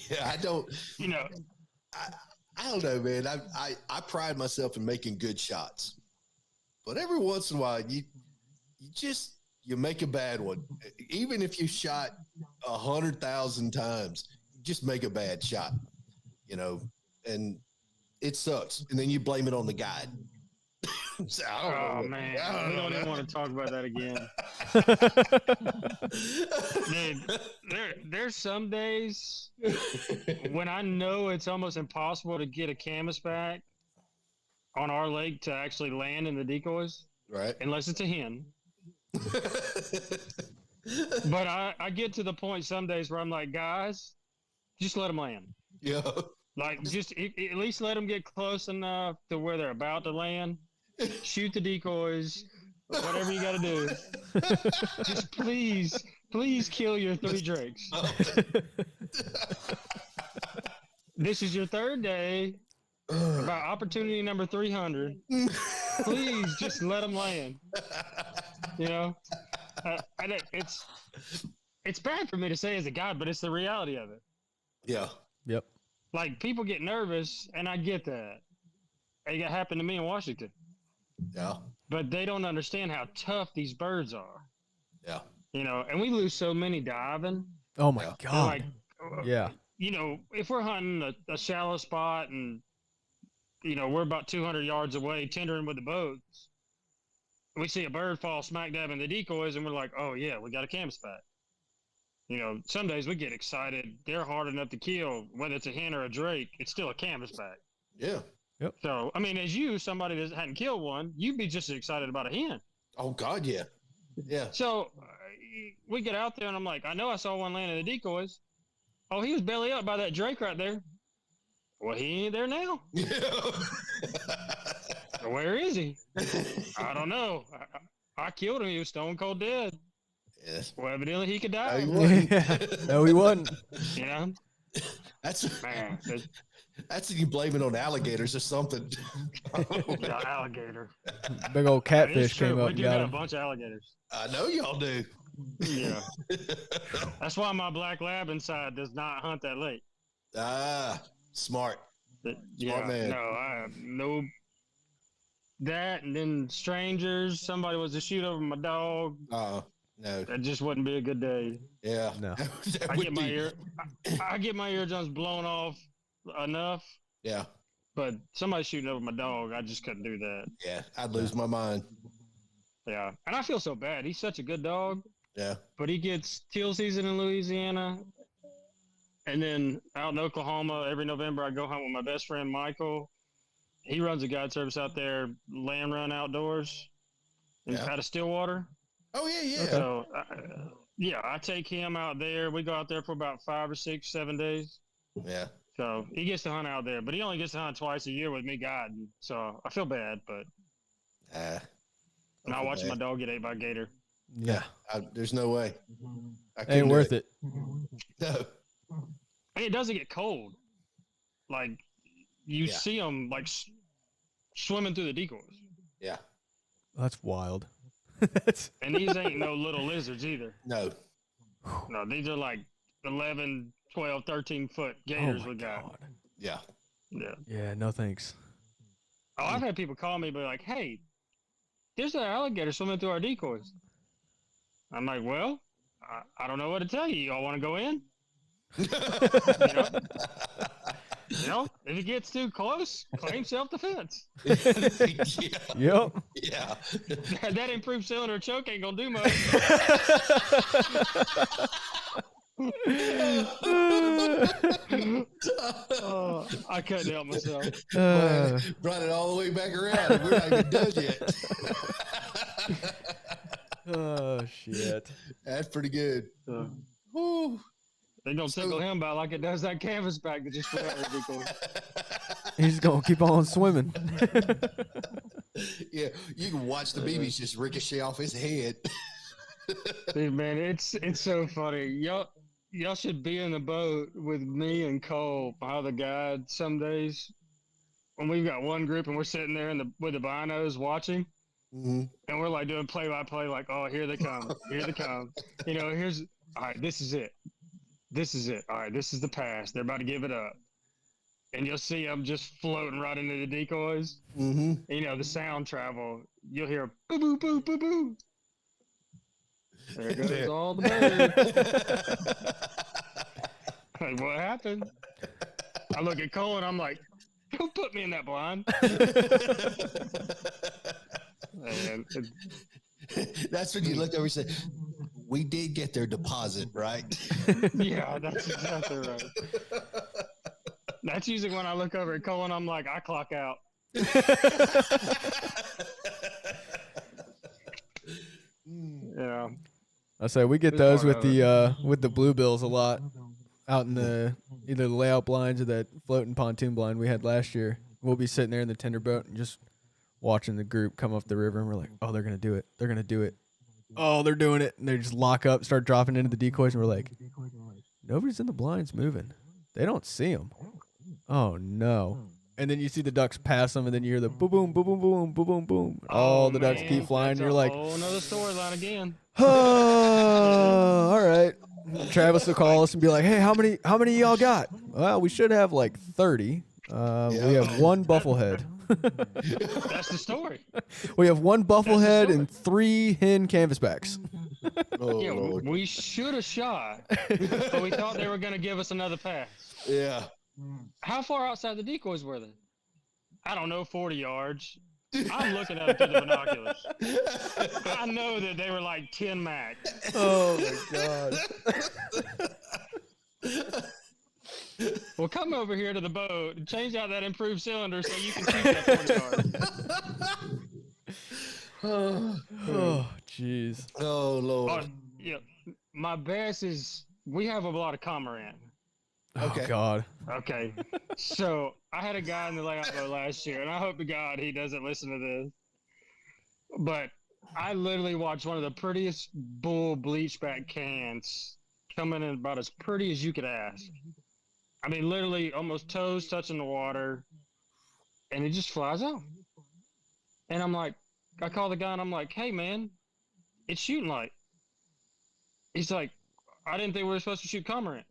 Yeah, I don't. You know, I don't know, man. I pride myself in making good shots, but every once in a while, you make a bad one. Even if you shot 100,000 times, you just make a bad shot, and it sucks. And then you blame it on the guide. So, oh man, we don't even want to talk about that again. Dude, there's some days when I know it's almost impossible to get a canvasback on our lake to actually land in the decoys, right? Unless it's a hen. But I get to the point some days where I'm like, guys, just let them land. Yeah. Like, just at least let them get close enough to where they're about to land. Shoot the decoys, whatever you got to do. Just please kill your 3 drakes. This is your 3rd day, about opportunity number 300. Please just let them land. It's bad for me to say as a guide, but it's the reality of it. Yeah. Yep. Like, people get nervous, and I get that. It happened to me in Washington. Yeah. But they don't understand how tough these birds are. Yeah. And we lose so many diving. Oh my God. Like, yeah. If we're hunting a shallow spot and, we're about 200 yards away tendering with the boats, we see a bird fall smack dab in the decoys and we're like, oh yeah, we got a canvasback. Some days we get excited. They're hard enough to kill, whether it's a hen or a drake, it's still a canvasback. Yeah. Yep. So, I mean, as somebody that hadn't killed one, you'd be just as excited about a hen. Oh, God, yeah. Yeah. So, we get out there, and I'm like, I know I saw one land in the decoys. Oh, he was belly up by that drake right there. Well, he ain't there now. Where is he? I don't know. I killed him. He was stone cold dead. Yes. Well, evidently he could No, die. he wasn't. Yeah. No, he wasn't. You know? That's Man, you blame it on alligators or something. yeah, alligator. Big old It's catfish true. came up We and do got got a him. bunch of alligators. I know y'all do. Yeah. That's why my black lab inside does not hunt that late. Smart. Yeah, man. no. That and then strangers. Somebody was to shoot over my dog. No. That just wouldn't be a good day. Yeah. No. That I would get my be- I get my eardrums blown off enough, Yeah. but somebody shooting over my dog, I just couldn't do that. Yeah. I'd lose my mind. Yeah, and I feel so bad. He's such a good dog, Yeah. but he gets teal season in Louisiana, and then out in Oklahoma every November I go hunt with my best friend Michael. He runs a guide service out there, land run outdoors, out of Stillwater. Oh yeah, yeah. So, I take him out there. We go out there for about 5 or 6, 7 days. Yeah. So he gets to hunt out there, but he only gets to hunt twice a year with me guiding. So I feel bad, but not watching my dog get ate by a gator. Yeah. There's no way. I couldn't Ain't do worth it. No. And it doesn't get cold. Like you Yeah. see them like swimming through the decoys. Yeah. That's wild. And these ain't no little lizards either. No. No, these are like 11, 12, 13-foot gators we got. God. Yeah. Yeah. Yeah, no thanks. Oh, I've had people call me, be like, "Hey, there's an alligator swimming through our decoys." I'm like, "Well, I don't know what to tell you. Y'all want to go in?" You know, if it gets too close, claim self-defense. Yeah. Yep. Yeah. That improved cylinder choke ain't gonna do much. Oh, I couldn't help myself. Brought it all the way back around. And we're not even done yet. Oh shit. That's pretty good. Woo. They gonna tickle him about like it does that canvas bag that just put out the decoy. He's gonna keep on swimming. Yeah, you can watch the BBs just ricochet off his head. Dude, man, it's so funny. Y'all should be in the boat with me and Cole, my other guide, some days when we've got one group and we're sitting there with the binos watching, and we're like doing play-by-play, like, "Oh, here they come, here they come." You know, all right, this is it. This is it. All right, this is the pass. They're about to give it up. And you'll see them just floating right into the decoys. Mm-hmm. You know, the sound travel. You'll hear boo, boo, boo, boo, boo. There goes all the birds. Like, what happened? I look at Cole and I'm like, don't put me in that blind. And That's when you look over and say, "We did get their deposit, right?" yeah, that's exactly right. That's usually when I look over at Cole and I'm like, I clock out. Yeah. I say we get It's those hard with the bluebills a lot out in the either the layout blinds or that floating pontoon blind we had last year. We'll be sitting there in the tender boat and just watching the group come up the river, and we're like, "Oh, they're gonna do it! They're gonna do it! Oh, they're doing it!" And they just lock up, start dropping into the decoys, and we're like, "Nobody's in the blinds moving. They don't see them. Oh no!" And then you see the ducks pass them, and then you hear the boom, boom, boom, boom, boom, boom, boom, boom. All the ducks man, keep flying. that's And you're a like, whole another storyline again. "Oh, all right." Travis will call us and be like, "Hey, how many of y'all got?" "Well, we should have like 30. We have one bufflehead." That's the story. We have one bufflehead and 3 hen canvasbacks. Oh, Yeah, Lord. we should have shot, but we thought they were going to give us another pass. Yeah. How far outside the decoys were they? I don't know, 40 yards. I'm looking at them through the binoculars. I know that they were like 10 max. Oh my god. Well, come over here to the boat and change out that improved cylinder so you can shoot that 40 yards. Oh jeez. Oh, Lord. Yeah, my best is we have a lot of cormorant. Okay. Oh God. Okay. So I had a guy in the layout boat last year, and I hope to God he doesn't listen to this. But I literally watched one of the prettiest bull bleachback cans coming in about as pretty as you could ask. I mean, literally almost toes touching the water, and it just flies off. And I'm like, I call the guy, and I'm like, hey, man, it's shooting light. He's like, I didn't think we were supposed to shoot cormorant.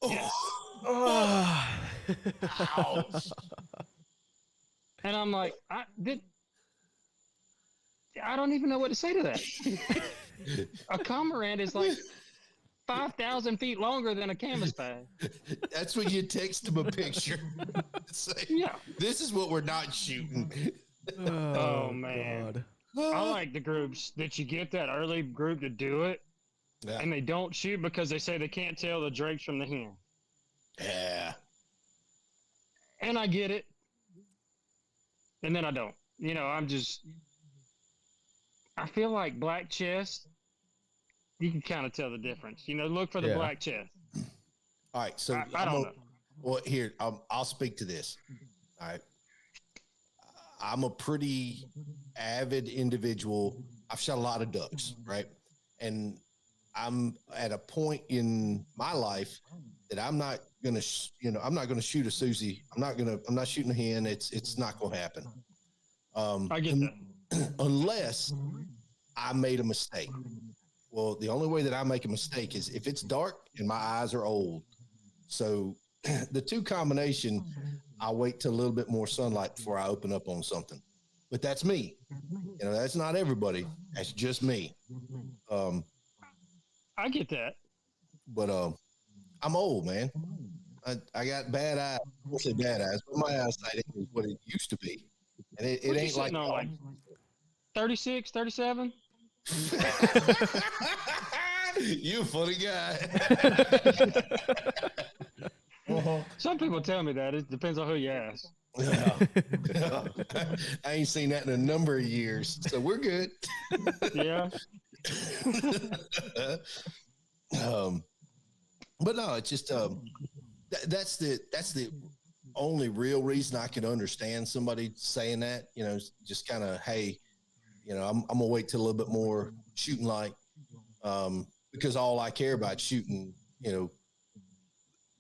Yes. Ouch. And I'm like, I don't even know what to say to that. A cormorant is like 5,000 feet longer than a canvas bag. That's when you text him a picture. Say, Yeah. this is what we're not shooting. Oh, man. I like the groups that you get that early group to do it, Yeah. and they don't shoot because they say they can't tell the drakes from the hen. Yeah. And I get it. And then I don't. You know, I feel like black chest, you can kind of tell the difference. You know, look for the black chest. All right. So I don't know. Well, here, I'll speak to this. All right. I'm a pretty avid individual. I've shot a lot of ducks, right? And I'm at a point in my life that I'm not gonna, I'm not gonna shoot a Susie. I'm not shooting a hen. It's not gonna happen. I get that. Unless I made a mistake. Well, the only way that I make a mistake is if it's dark and my eyes are old. So the two combination, I'll wait till a little bit more sunlight before I open up on something. But that's me. You know, that's not everybody. That's just me. I get that. But I'm old, man. I got bad eyes. I won't say bad eyes, but my eyesight is what it used to be. And it What you ain't like, sitting on, like 36, 37? You a funny guy. Some people tell me that. It depends on who you ask. Yeah. I ain't seen that in a number of years, so we're good. Yeah. But no, it's just that's the only real reason I can understand somebody saying that. You know, just kind of, hey, you know, I'm gonna wait till a little bit more shooting light, because all I care about is shooting, you know,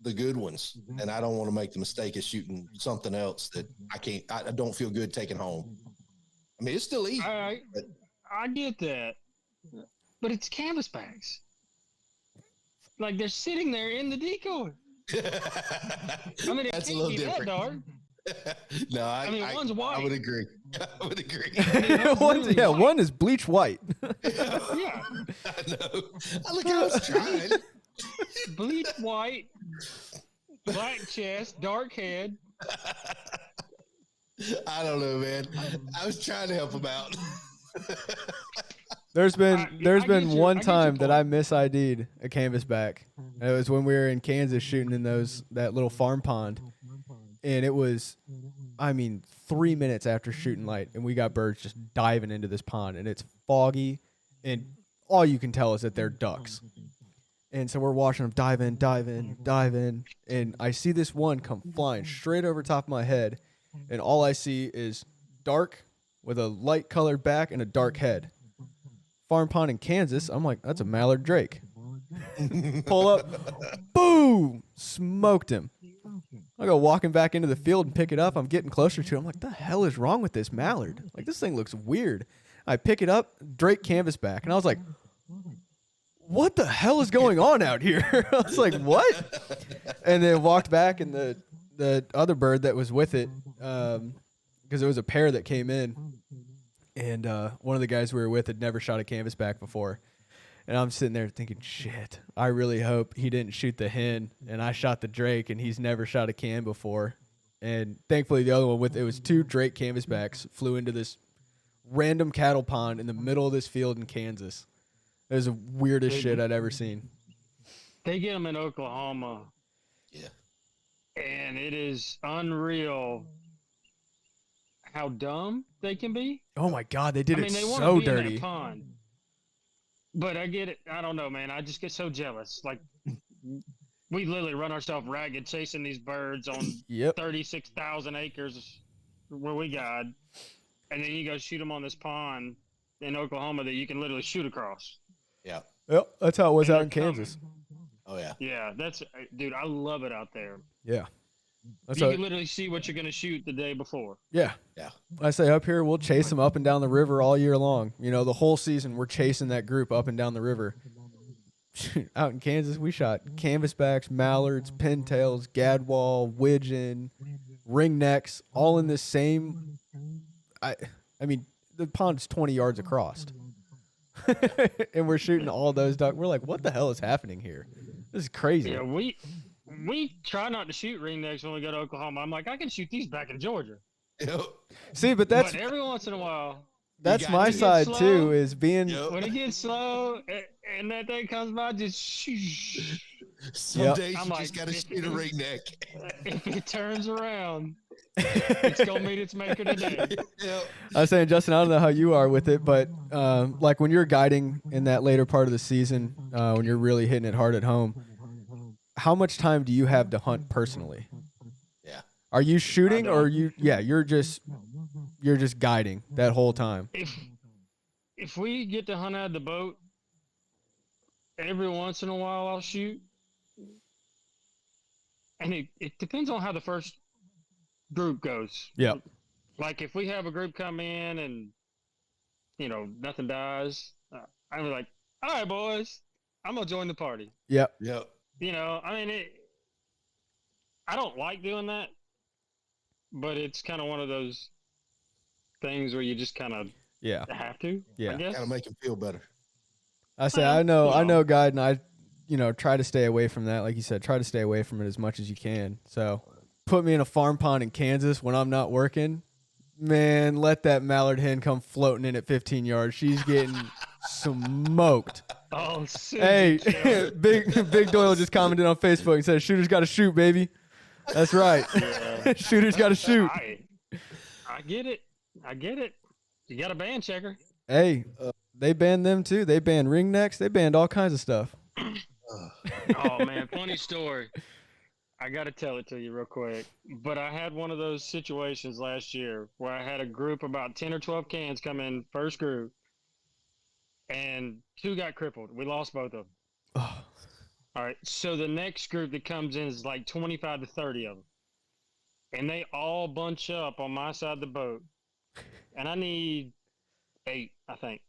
the good ones, and I don't want to make the mistake of shooting something else that I don't feel good taking home. I mean, it's still easy. I get that, but it's canvas bags. Like they're sitting there in the decoy. I mean, it That's a can't little be different. that dark. No, I mean, one's white. I would agree. I would agree. One is bleach white. Yeah. I know. Look, I was trying. Bleach white, black chest, dark head. I don't know, man. I was trying to help him out. There's been one time that I point. misid'd a canvasback. And it was when we were in Kansas shooting in that little farm pond, and it was, 3 minutes after shooting light, and we got birds just diving into this pond, and it's foggy, and all you can tell is that they're ducks. And so we're watching them dive in, and I see this one come flying straight over top of my head, and all I see is dark with a light colored back and a dark head. Farm pond in Kansas, I'm like, that's a mallard drake. Pull up, boom, smoked him. I go walking back into the field and pick it up. I'm getting closer to it. I'm like, the hell is wrong with this mallard? Like, this thing looks weird. I pick it up, drake canvasback, and I was like, what the hell is going on out here? I was like, what? And then walked back, and the other bird that was with it, because it was a pair that came in, and one of the guys we were with had never shot a canvasback before. And I'm sitting there thinking, shit, I really hope he didn't shoot the hen, and I shot the drake, and he's never shot a can before. And thankfully, the other one it was 2 drake canvasbacks flew into this random cattle pond in the middle of this field in Kansas. It was the weirdest shit I'd ever seen. They get them in Oklahoma. Yeah. And it is unreal how dumb they can be. Oh my God, they did it they want so to be in dirty. that pond. But I get it. I don't know, man. I just get so jealous. Like we literally run ourselves ragged chasing these birds on 36,000 acres where we guide, and then you go shoot them on this pond in Oklahoma that you can literally shoot across. Yeah. Yep, that's how it was out in Kansas. Oh yeah. Yeah, dude, I love it out there. Yeah. You can literally see what you're going to shoot the day before. Yeah. Yeah. I say up here, we'll chase them up and down the river all year long. You know, the whole season we're chasing that group up and down the river. Out in Kansas, we shot canvasbacks, mallards, pintails, gadwall, widgeon, ringnecks, all in this same. I mean, the pond's 20 yards across, and we're shooting all those ducks. We're like, what the hell is happening here? This is crazy. Yeah, we try not to shoot ringnecks when we go to Oklahoma. I'm like, I can shoot these back in Georgia. Yep. See, but that's every once in a while. That's my side too. Is being when it gets slow and that thing comes by, just shh. Some days you just gotta shoot a ringneck. If it turns around, it's gonna meet its maker today. Yep. I was saying, Justin, I don't know how you are with it, but like when you're guiding in that later part of the season, when you're really hitting it hard at home, how much time do you have to hunt personally? Yeah. Are you shooting or you're just guiding that whole time? If we get to hunt out of the boat, every once in a while I'll shoot. And it depends on how the first group goes. Yeah. Like if we have a group come in and, you know, nothing dies, I'm like, all right, boys, I'm going to join the party. Yep. Yep. You know, I mean, I don't like doing that, but it's kind of one of those things where you just kind of have to. Yeah. I guess. Gotta make him feel better. I say, I know, guide, and I, try to stay away from that. Like you said, try to stay away from it as much as you can. So put me in a farm pond in Kansas when I'm not working. Man, let that mallard hen come floating in at 15 yards. She's getting smoked. Oh, hey, Big Doyle just commented on Facebook and said, "Shooters got to shoot, baby." That's right. Yeah. Shooters got to shoot. I get it. You got a band checker. Hey, they banned them too. They banned ringnecks. They banned all kinds of stuff. Oh man, funny story. I got to tell it to you real quick. But I had one of those situations last year where I had a group, about 10 or 12 cans come in, first group, and 2 got crippled. We lost both of them. Oh. All right. So the next group that comes in is like 25 to 30 of them. And they all bunch up on my side of the boat. And I need 8, I think.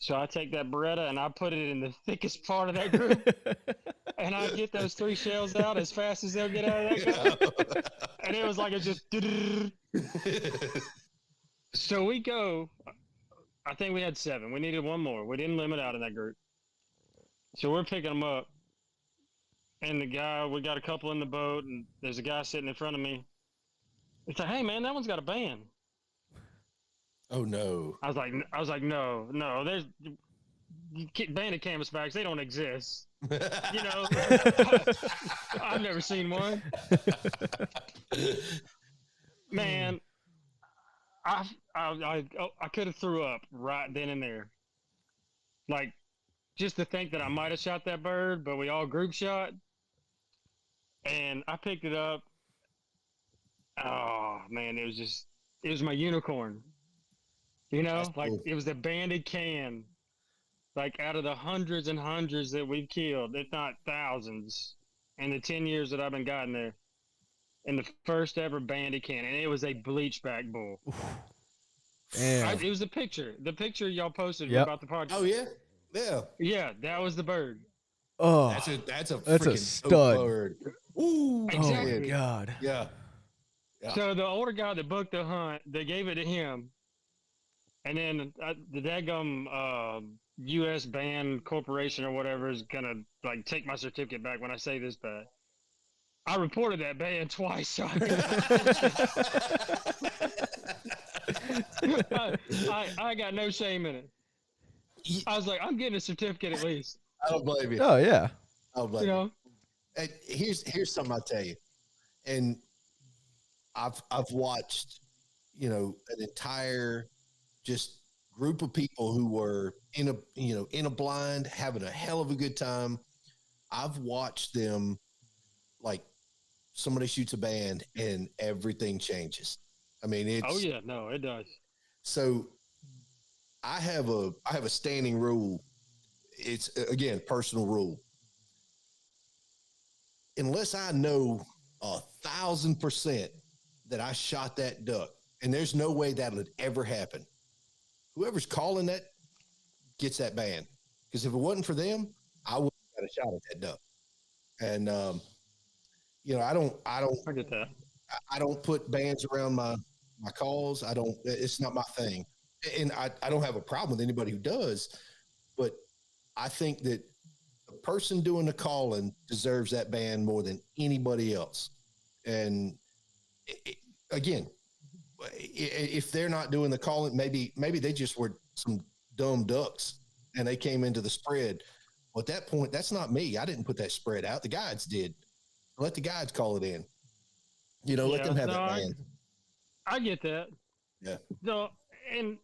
So I take that Beretta and I put it in the thickest part of that group. And I get those 3 shells out as fast as they'll get out of that group. And it was like it just... So we go... I think we had 7. We needed 1 more. We didn't limit out in that group. So we're picking them up. And we got a couple in the boat, and there's a guy sitting in front of me. It's like, hey, man, that one's got a band. Oh, no. I was like, no, there's banded canvasbacks. They don't exist. You know, I've never seen one. Man, I could have threw up right then and there. Like, just to think that I might have shot that bird, but we all group shot. And I picked it up. Oh, man, it was my unicorn. You know, that's like cool. It was the banded can. Like out of the hundreds and hundreds that we've killed, if not thousands, in the 10 years that I've been guiding there, in the first ever banded can, and it was a bleachback bull. It was the picture y'all posted about the podcast. Oh yeah, yeah, that was the bird. Oh, that's a stud bird. Ooh, exactly. Oh my God. Yeah. So the older guy that booked the hunt, they gave it to him, and then the daggum U.S. Band Corporation or whatever is gonna like take my certificate back when I say this bad. I reported that band twice. So I got no shame in it. I was like, I'm getting a certificate at least. I don't blame you. Oh yeah. I don't blame you. And here's something I'll tell you. And I've watched, an entire just group of people who were in a blind, having a hell of a good time. I've watched them, like somebody shoots a band and everything changes. I mean, it's, Oh yeah, no, it does. so I have a standing rule. It's, again, personal rule. Unless I know 1,000% that I shot that duck, and there's no way that would ever happen, whoever's calling that gets that band. Because if it wasn't for them, I wouldn't have got a shot at that duck. And you know, I get that. I don't put bands around my calls. It's not my thing. And I don't have a problem with anybody who does, but I think that the person doing the calling deserves that band more than anybody else. And again, if they're not doing the calling, maybe they just were some dumb ducks and they came into the spread. Well, at that point, that's not me. I didn't put that spread out. The guides did. Let the guides call it in. You know, let them have that band. I get that. Yeah. So, and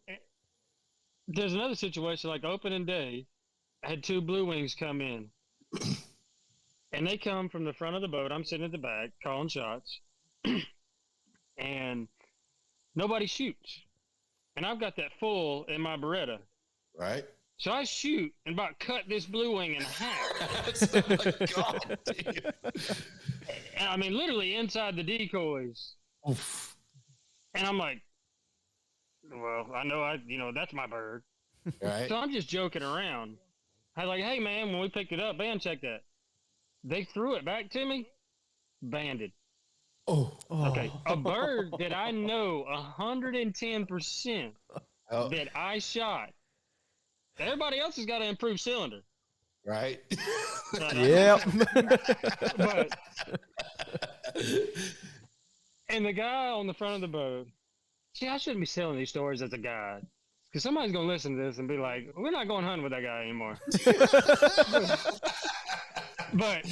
there's another situation like opening day. I had 2 blue wings come in, and they come from the front of the boat. I'm sitting at the back calling shots, and nobody shoots. And I've got that full in my Beretta. Right. So I shoot and about cut this blue wing in half. Oh my God. And I mean, literally inside the decoys. Oof. And I'm like, well, I know, that's my bird. Right. So I'm just joking around. I was like, hey, man, when we picked it up, band check that. They threw it back to me, banded. Oh. Okay. A bird that I know 110% that I shot. Everybody else has got to improve cylinder. Right. Yep. But, and the guy on the front of the boat, see, I shouldn't be telling these stories as a guide. Because somebody's going to listen to this and be like, we're not going hunting with that guy anymore. But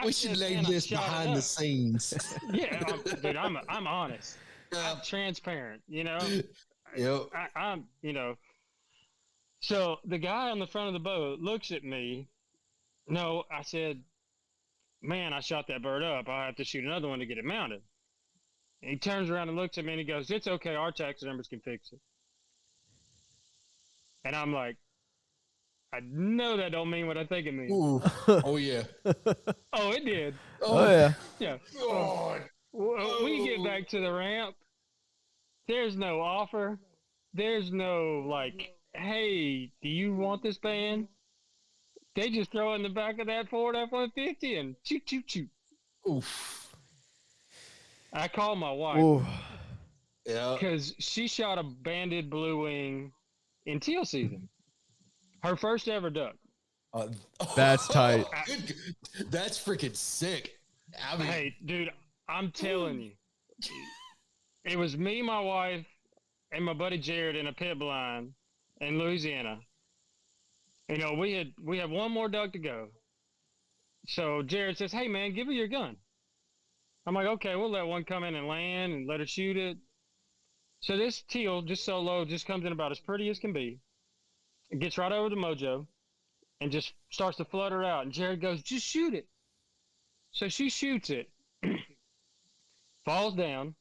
we should leave this behind the scenes. Yeah, dude, I'm honest. I'm transparent, you know? Yep. I'm, you know. So the guy on the front of the boat looks at me. No, I said, man, I shot that bird up. I'll have to shoot another one to get it mounted. And he turns around and looks at me and he goes, it's okay. Our taxidermists can fix it. And I'm like, I know that don't mean what I think it means. Ooh. Oh, yeah. Oh, it did. Oh, yeah. Yeah. God. We get back to the ramp. There's no offer. There's no, like, hey, do you want this band? They just throw it in the back of that Ford F-150 and shoot, shoot, shoot. Oof. I called my wife. Ooh. Yeah. Because she shot a banded blue wing in teal season. Her first ever duck. That's tight. That's freaking sick. I mean, Hey, dude, I'm telling you. It was me, my wife, and my buddy Jared in a pit blind in Louisiana. You know, we have one more duck to go. So Jared says, hey, man, give her your gun. I'm like, okay, we'll let one come in and land and let her shoot it. So this teal, just solo, just comes in about as pretty as can be. It gets right over to Mojo and just starts to flutter out. And Jared goes, just shoot it. So she shoots it, falls down.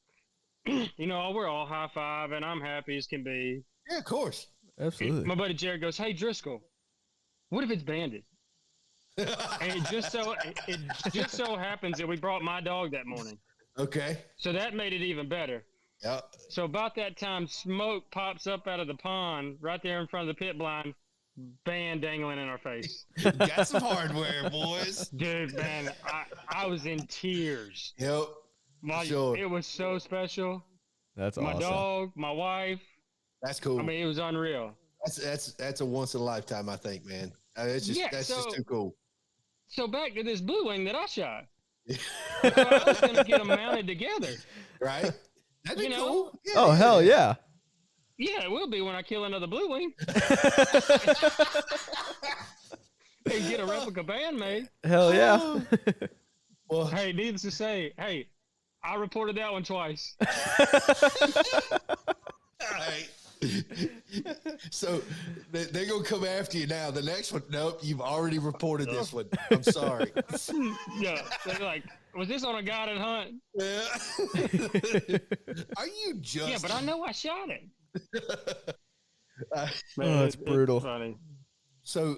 You know, we're all high-five, and I'm happy as can be. yeah, of course. Absolutely. My buddy Jared goes, hey, Driscoll, what if it's banded? And it just so happens that we brought my dog that morning. Okay. So that made it even better. Yeah. So about that time, smoke pops up out of the pond right there in front of the pit blind, band dangling in our face. Got some hardware, boys. Dude, man, I was in tears. Yep. Sure. It was so special. That's My awesome. dog, my wife. That's cool. I mean, it was unreal. That's a once in a lifetime, I think, man. It's just that's just too cool. So back to this blue wing that I shot. So I was going to get them mounted together. Right? That'd be You know? cool. Yeah, Oh, hell yeah. Yeah, it will be when I kill another blue wing. And get a replica band made. Hell yeah. Well, Hey, needless to say, hey, I reported that one twice. all right. So they're going to come after you now. The next one, nope, you've already reported this one. I'm sorry. Yeah, they're like, was this on a guided hunt? Yeah. Are you just? Yeah, but I know I shot it. Oh, that's brutal. It's funny. So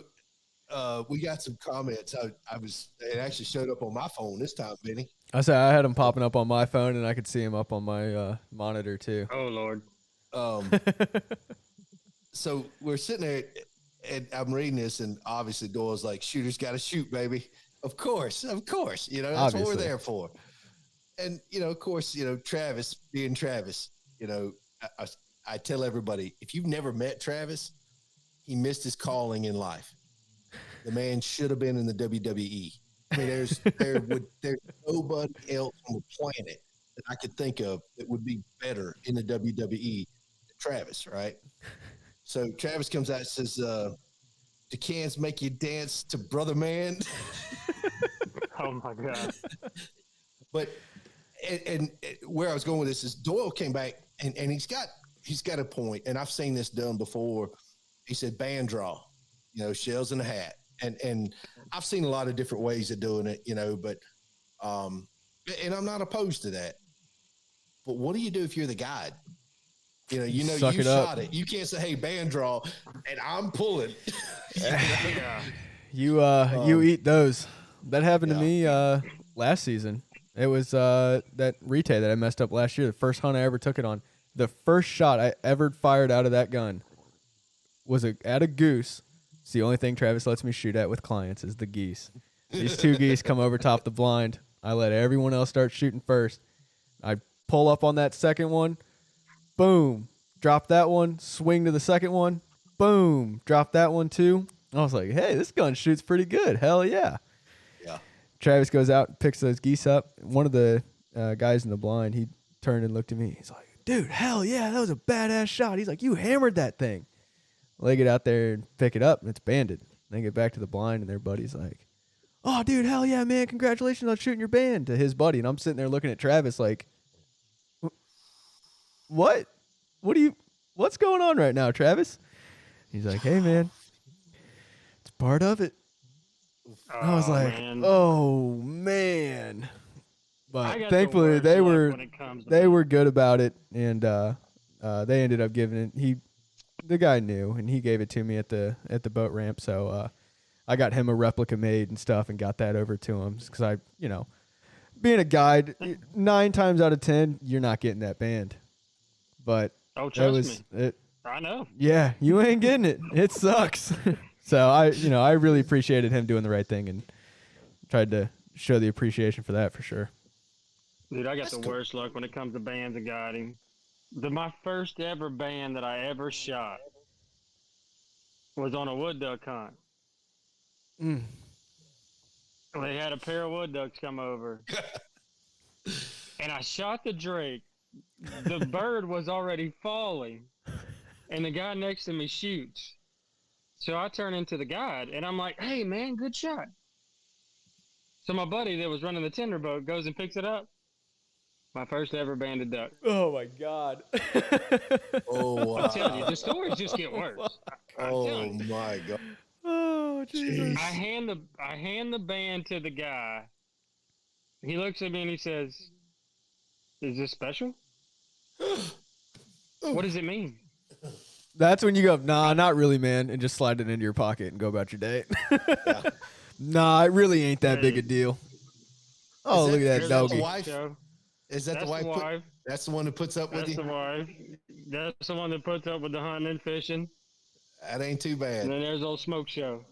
we got some comments. It actually showed up on my phone this time, Benny. I said I had them popping up on my phone, and I could see them up on my monitor too. Oh Lord. So we're sitting there, and I'm reading this, and obviously Doyle's like, "Shooters got to shoot, baby." Of course. You know, that's Obviously. what we're there for. And of course, Travis being Travis. I tell everybody, if you've never met Travis, he missed his calling in life. The man should have been in the WWE. I mean, there's nobody else on the planet that I could think of that would be better in the WWE than Travis, right? So Travis comes out and says, "Do cans make you dance to Brother Man?" Oh my God. But and where I was going with this is Doyle came back and he's got a point, and I've seen this done before. He said band draw, shells in a hat. And I've seen a lot of different ways of doing it, but and I'm not opposed to that. But what do you do if you're the guide? You shot it. You can't say, "Hey, band draw," and I'm pulling. Yeah. You eat those. That happened to me last season. It was that retay that I messed up last year. The first hunt I ever took it on. The first shot I ever fired out of that gun was at a goose. It's the only thing Travis lets me shoot at with clients is the geese. These two geese come over top the blind. I let everyone else start shooting first. I pull up on that second one. Boom. Drop that one. Swing to the second one. Boom. Drop that one too. I was like, hey, this gun shoots pretty good. Hell yeah. Yeah. Travis goes out and picks those geese up. One of the guys in the blind, he turned and looked at me. He's like, dude, hell yeah, that was a badass shot. He's like, you hammered that thing. They get out there and pick it up, and it's banded. They get back to the blind, and their buddy's like, oh, dude, hell yeah, man, congratulations on shooting your band, to his buddy. And I'm sitting there looking at Travis like, what? What's going on right now, Travis? He's like, hey, man, it's part of it. I was like, oh, man. But thankfully, they were good about it, and they ended up giving it. The guy knew, and he gave it to me at the boat ramp. So I got him a replica made and stuff, and got that over to him because being a guide, 9 times out of 10, you're not getting that band. But trust me, I know. Yeah, you ain't getting it. It sucks. So I really appreciated him doing the right thing and tried to show the appreciation for that for sure. Dude, I got the worst luck when it comes to bands and guiding. My first ever band that I ever shot was on a wood duck hunt. Mm. They had a pair of wood ducks come over. And I shot the drake. The bird was already falling. And the guy next to me shoots. So I turn into the guide, and I'm like, hey, man, good shot. So my buddy that was running the tender boat goes and picks it up. My first ever banded duck. Oh, my God. Oh, wow. I'm telling you, the stories just get worse. Oh, my God. Oh, Jesus. I hand the band to the guy. He looks at me and he says, is this special? What does it mean? That's when you go, nah, not really, man, and just slide it into your pocket and go about your day. Yeah. Nah, it really ain't that big a deal. Oh, look at that doggy. Is that the wife? That's the one that puts up with you? That's the wife. That's the one that puts up with the hunting and fishing. That ain't too bad. And then there's old Smoke Show.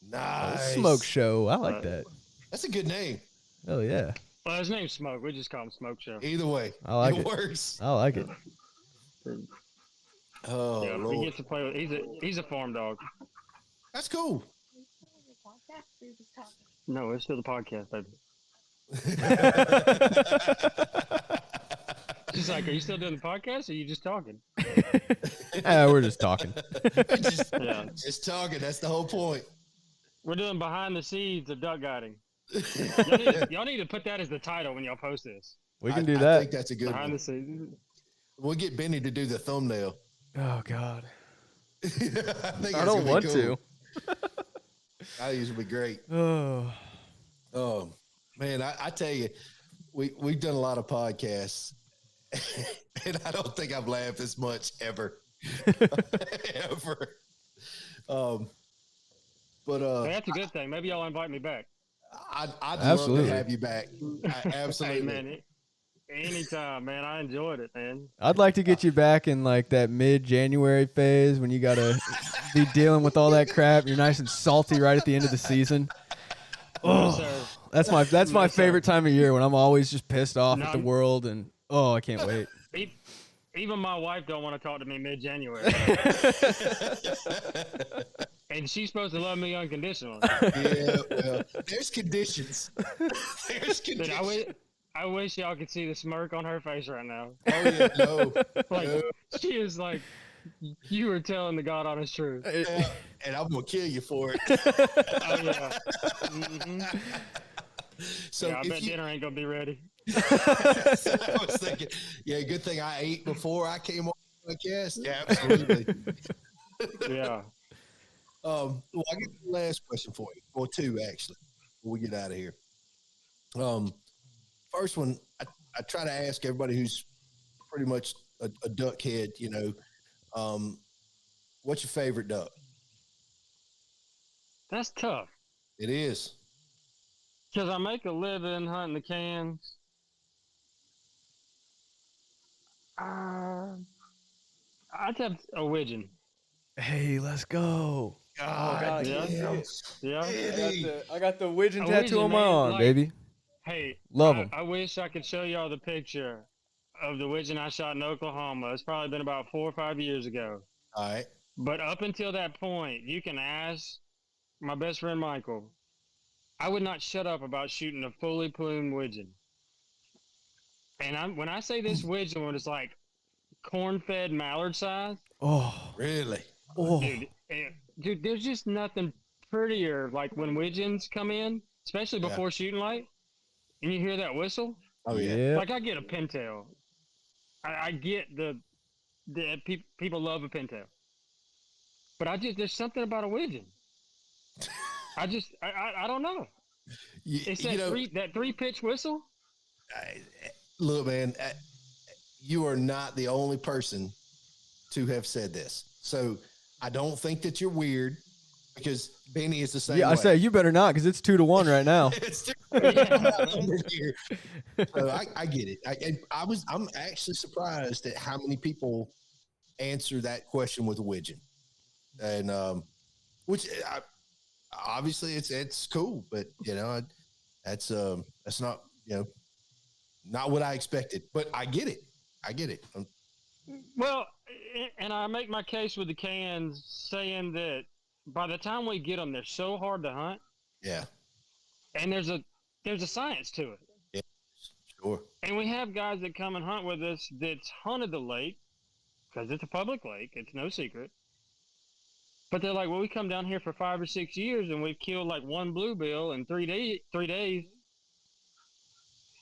Nice. Smoke Show. I like that. That's a good name. Oh, yeah. Well, his name's Smoke. We just call him Smoke Show. Either way. I like it. Works. I like it. Oh, yeah, Lord. He gets to play with. He's a farm dog. That's cool. No, it's still the podcast, baby. She's like, are you still doing the podcast, or are you just talking? We're just talking. Just talking. That's the whole point. We're doing behind the scenes of duck guiding. Y'all need to put that as the title when y'all post this. We can do that. I think that's a good behind one. The scenes. We'll get Benny to do the thumbnail. Oh God. I think I don't want to. I think it's gonna be great. Oh. Oh man, I tell you, we've done a lot of podcasts, and I don't think I've laughed as much ever, ever. But That's a good thing. Maybe y'all invite me back. I'd Absolutely. love to have you back. Absolutely, Hey, man, anytime, man. I enjoyed it, man. I'd like to get you back in like that mid-January phase when you gotta be dealing with all that crap. You're nice and salty right at the end of the season. Oh, that's my favorite time of year when I'm always just pissed off at the world and I can't wait. Even my wife don't want to talk to me mid-January. And she's supposed to love me unconditionally. Yeah, well, there's conditions. There's conditions. But I wish y'all could see the smirk on her face right now. Oh yeah, no. Like no. she is like, you were telling the God honest truth. Yeah, and I'm gonna kill you for it. Oh yeah. Mm-hmm. So yeah, I bet dinner ain't gonna be ready. I was thinking, yeah, good thing I ate before I came on the podcast. Yeah, absolutely. Yeah. Well, I got the last question for you, or two actually, before we get out of here. First one, I try to ask everybody who's pretty much a duck head, what's your favorite duck? That's tough. It is. Because I make a living hunting the cans. I'd have a widgeon. Hey, let's go. God, Yeah. I got the widgeon A tattoo widgeon, on my man, arm, like- baby. Hey, Love 'em. I wish I could show y'all the picture of the widgeon I shot in Oklahoma. It's probably been about 4 or 5 years ago. All right. But up until that point, you can ask my best friend Michael. I would not shut up about shooting a fully plumed widgeon. And when I say this widgeon, when it's like corn-fed mallard size, Oh, Really? oh, dude, there's just nothing prettier. Like when widgeons come in, especially Yeah. before shooting light, and you hear that whistle. Oh yeah. yeah. Like I get a pintail. I get the people love a pintail, but there's something about a widgeon. I don't know. It's that three pitch whistle. Look, man, you are not the only person to have said this. So I don't think that you're weird, because Benny is the same way. I say you better not, because it's 2-1 right now. It's here. So I get it. I'm actually surprised at how many people answer that question with a widgeon, and which obviously it's cool, but that's not not what I expected. But I get it. Well, and I make my case with the cans, saying that by the time we get them, they're so hard to hunt. Yeah. And there's a science to it. Yeah. Sure. And we have guys that come and hunt with us that's hunted the lake, because it's a public lake. It's no secret. But they're like, well, we come down here for 5 or 6 years and we've killed like one bluebill in 3 days.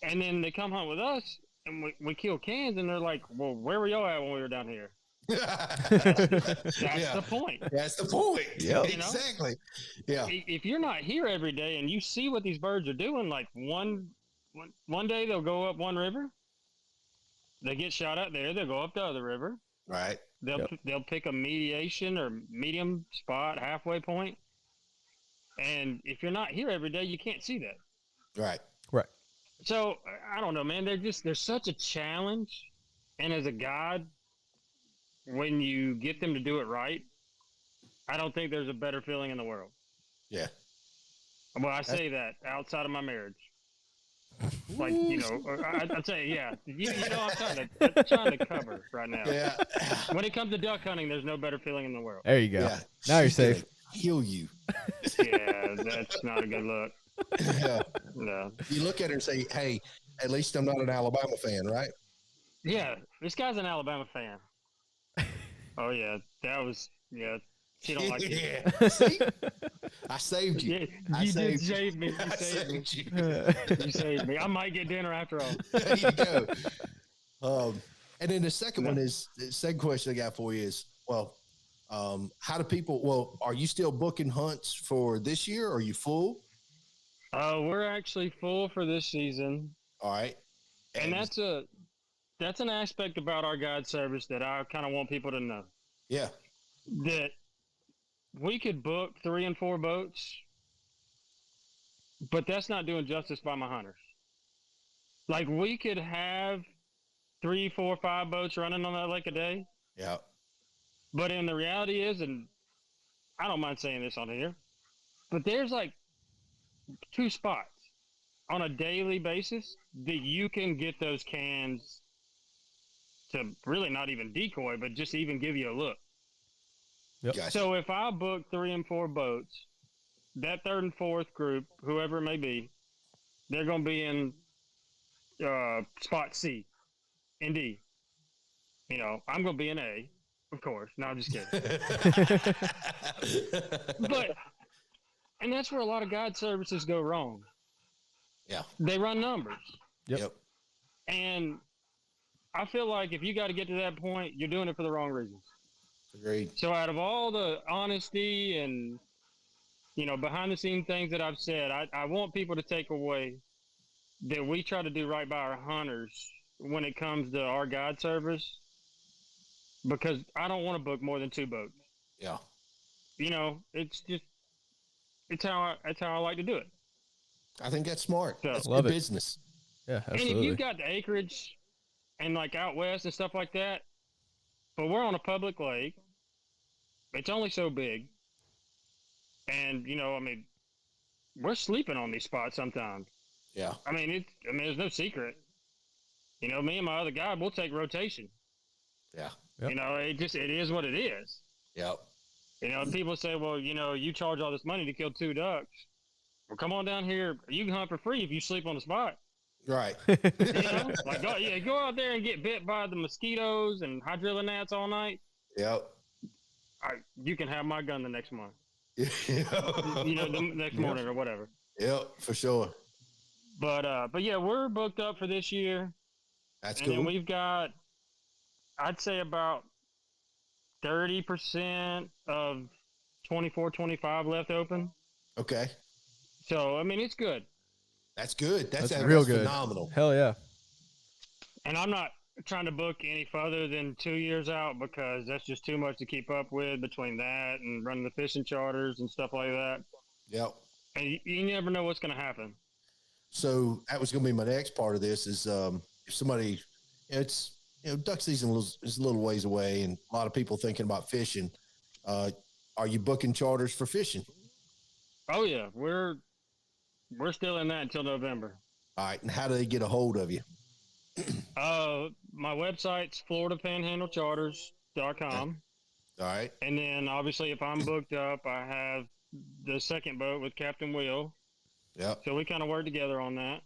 And then they come hunt with us and we kill cans, and they're like, well, where were y'all at when we were down here? That's the point. That's the point. Yep. Exactly. Yeah. If you're not here every day and you see what these birds are doing, like one day they'll go up one river, they get shot out there, they'll go up the other river. Right. They'll pick a mediation or medium spot, halfway point. And if you're not here every day, you can't see that. Right. Right. So I don't know, man. They're such a challenge. And as a guide, when you get them to do it right, I don't think there's a better feeling in the world. Yeah. Well, I say that outside of my marriage. Like, I'd say, yeah. I'm trying to cover right now. Yeah. When it comes to duck hunting, there's no better feeling in the world. There you go. Yeah. Now you're She's gonna safe. Kill you. Yeah, that's not a good look. Yeah. No. You look at her and say, hey, at least I'm not an Alabama fan, right? Yeah, this guy's an Alabama fan. Oh, yeah. She don't like it. Yeah. See? I saved you. Yeah, you did save me. You saved me. You saved me. I might get dinner after all. There you go. And then the second question I got for you is, well, how do people? Well, are you still booking hunts for this year? Are you full? We're actually full for this season, All right, and that's an aspect about our guide service that I kind of want people to know. Yeah, That we could book 3 and 4 boats, but that's not doing justice by my hunters. Like, we could have 3, 4, 5 boats running on that lake a day, yeah, but in the reality is, and I don't mind saying this on here, but there's like 2 spots on a daily basis that you can get those cans to really not even decoy, but just even give you a look. Yep. Gotcha. So if I book 3 and 4 boats, that 3rd and 4th group, whoever it may be, they're going to be in spot C and D. You know, I'm going to be in A, of course. No, I'm just kidding. But, and that's where a lot of guide services go wrong. Yeah. They run numbers. Yep. And I feel like if you got to get to that point, you're doing it for the wrong reasons. Agreed. So out of all the honesty and, you know, behind the scenes things that I've said, I want people to take away that we try to do right by our hunters when it comes to our guide service, because I don't want to book more than 2 boats. Yeah. You know, it's how I like to do it. I think that's smart. So, That's love good it. business. Yeah, and absolutely. if you've got the acreage and like out west and stuff like that, but we're on a public lake, it's only so big. And, you know, I mean, we're sleeping on these spots sometimes. Yeah. I mean, there's no secret. You know, me and my other guy, we'll take rotation. Yeah. Yep. You know, it is what it is. Yep. You know, people say, well, you know, you charge all this money to kill 2 ducks. Well, come on down here. You can hunt for free if you sleep on the spot. Right. You know, like, go out there and get bit by the mosquitoes and hydrilla gnats all night. Yep. You can have my gun the next month. You You know, the next morning or whatever. Yep, for sure. But yeah, we're booked up for this year. That's And cool. then we've got, I'd say about 30% of 24, 25 left open. Okay. So, I mean, it's good. That's good. That's real good. Phenomenal. Hell yeah. And I'm not trying to book any further than 2 years out because that's just too much to keep up with between that and running the fishing charters and stuff like that. Yep. And you never know what's going to happen. So that was going to be my next part of this is if somebody, it's, you know, duck season is a little ways away and a lot of people thinking about fishing. Are you booking charters for fishing? Oh, yeah. We're still in that until November. All right. And how do they get a hold of you? My website's floridapanhandlecharters.com. All right. And then obviously if I'm booked up, I have the second boat with Captain Will. Yep. So we kind of work together on that.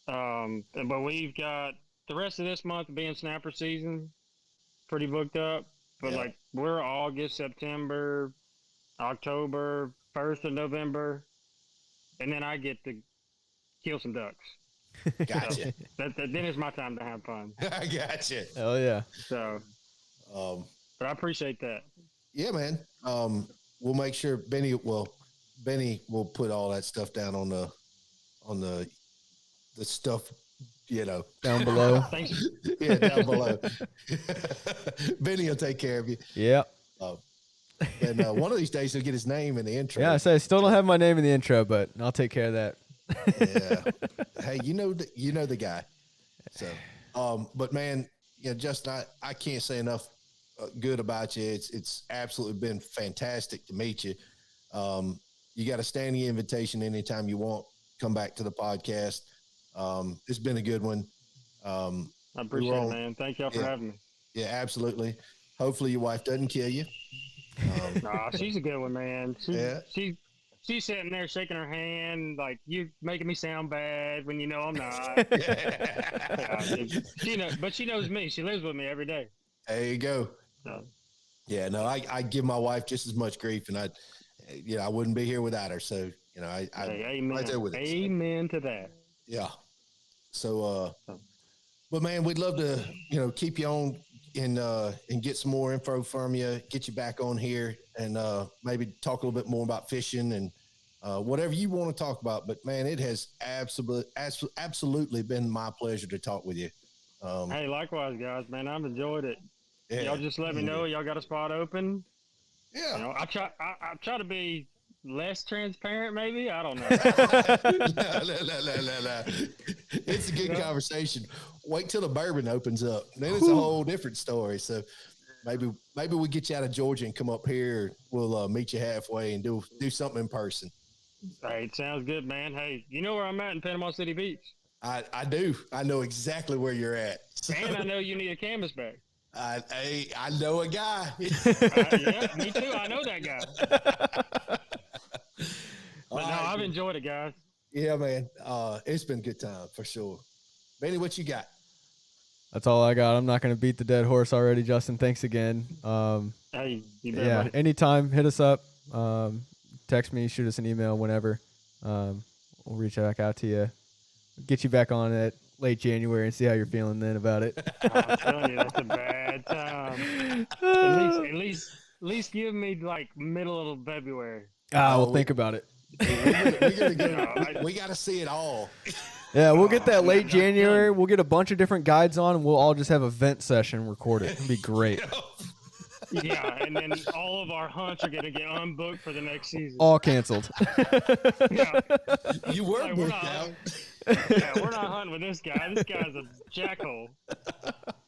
But we've got the rest of this month being snapper season, pretty booked up. But Yeah. like we're August, September, October, 1st of November, and then I get to kill some ducks. Gotcha. Then it's my time to have fun. I gotcha. Hell yeah. So, but I appreciate that. Yeah, man. We'll make sure Benny will put all that stuff down on the stuff, you know, Down below. Thanks. yeah, down below. Benny will take care of you. Yeah. And one of these days he'll get his name in the intro. Yeah, I still don't have my name in the intro, but I'll take care of that. Yeah. Hey, you know the guy. So, but man, you know, Justin, I can't say enough good about you. It's absolutely been fantastic to meet you. You got a standing invitation anytime you want. Come back to the podcast. It's been a good one. I appreciate it, man. Thank y'all for having me. Yeah, absolutely. Hopefully your wife doesn't kill you. Nah, she's a good one, man. Yeah. She's sitting there shaking her hand like you making me sound bad when you know I'm not. She knows me. She lives with me every day. There you go. So. Yeah, no, I give my wife just as much grief, and I wouldn't be here without her. So, you know, Hey, amen. right there with it. Amen to that. Yeah. So, but man, we'd love to, you know, keep you on and get some more info from you, get you back on here, and maybe talk a little bit more about fishing and whatever you want to talk about. But man, it has absolutely been my pleasure to talk with you. Hey, likewise, guys, man. I've enjoyed it. Yeah. Y'all just let me know y'all got a spot open. Yeah. You know, I try to be less transparent, maybe. I don't know. No. It's a good conversation. Wait till the bourbon opens up. Then it's a whole different story. So maybe we get you out of Georgia and come up here. We'll meet you halfway and do something in person. Hey, it sounds good, man. Hey, you know where I'm at in Panama City Beach? I do. I know exactly where you're at. And I know you need a canvas bag. I know a guy. Yeah, me too. I know that guy. But no, I've enjoyed it, guys. Yeah, man. It's been a good time for sure. Benny, what you got? That's all I got. I'm not going to beat the dead horse already, Justin. Thanks again. Hey, you bet, Yeah, buddy. anytime. Hit us up. Text me, shoot us an email whenever. We'll reach back out to you. Get you back on at late January and see how you're feeling then about it. I'm telling you, that's a bad time. At least give me like middle of February. We'll think about it. We got to see it all. Yeah, we'll get that late January. We'll get a bunch of different guides on, and we'll all just have a vent session recorded. It'll be great. Yeah, and then all of our hunts are going to get unbooked for the next season. All canceled. Yeah. You were Like, booked out. Yeah, we're not hunting with this guy. This guy's a jackhole.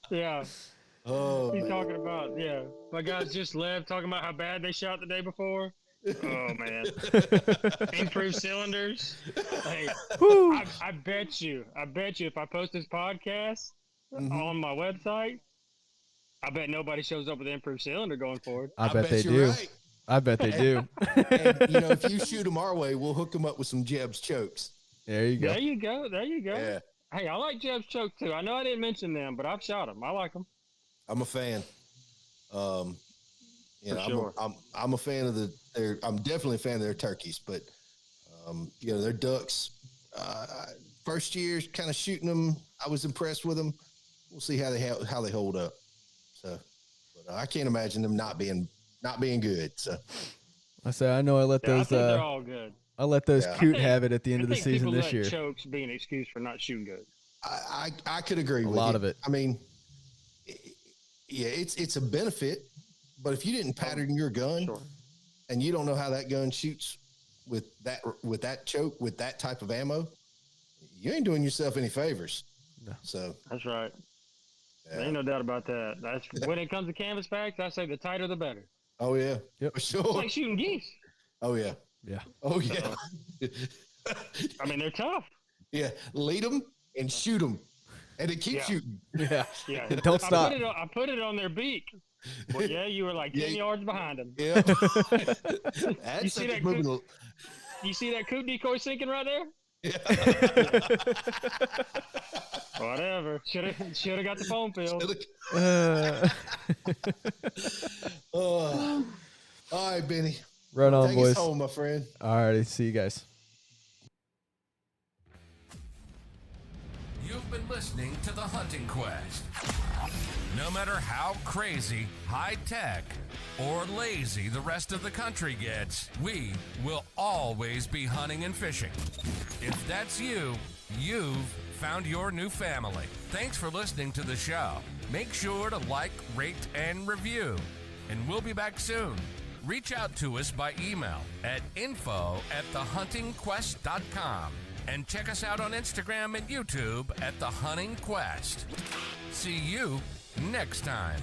Yeah. Oh, He's talking about, my guys just left talking about how bad they shot the day before. Oh, man. Improved cylinders. Hey, I bet you if I post this podcast on my website, I bet nobody shows up with an improved cylinder going forward. I bet they you're do. right. I bet they do. And, if you shoot them our way, we'll hook them up with some Jeb's chokes. There you go. There you go. Yeah. Hey, I like Jeb's choke too. I know I didn't mention them, but I've shot them. I like them. I'm a fan. Sure. I'm a fan of I'm definitely a fan of their turkeys, but their ducks. First year, kind of shooting them, I was impressed with them. We'll see how they hold up. So, but I can't imagine them not being good. So, I know I let I those. think they're all good. I let those Yeah. cute have it at the end of the season people this let year. chokes be an excuse for not shooting good. I could agree with lot you. of it. I mean, yeah, it's a benefit, but if you didn't pattern your gun Sure. and you don't know how that gun shoots with that choke with that type of ammo, you ain't doing yourself any favors. No. So That's right. yeah. There ain't no doubt about that. That's when it comes to canvas packs, I say the tighter the better. Oh yeah, Yep. for sure. It's like shooting geese. Oh yeah, Yeah. oh yeah, I mean, they're tough. yeah. Lead them and shoot them, and then keep Yeah. shooting. Yeah. Yeah. Don't stop. I put it on their beak. Well, yeah, you were like 10 Yeah. yards behind them. Yeah, You that's see that moving. You see that coot decoy sinking right there? Whatever. Should have got the foam field. All right, Benny. Right on, Take boys. us home, my friend. All righty. See you guys. You've been listening to The Hunting Quest. No matter how crazy, high-tech, or lazy the rest of the country gets, we will always be hunting and fishing. If that's you, you've found your new family. Thanks for listening to the show. Make sure to like, rate, and review. And we'll be back soon. Reach out to us by email at info@thehuntingquest.com. And check us out on Instagram and YouTube at The Hunting Quest. See you next time.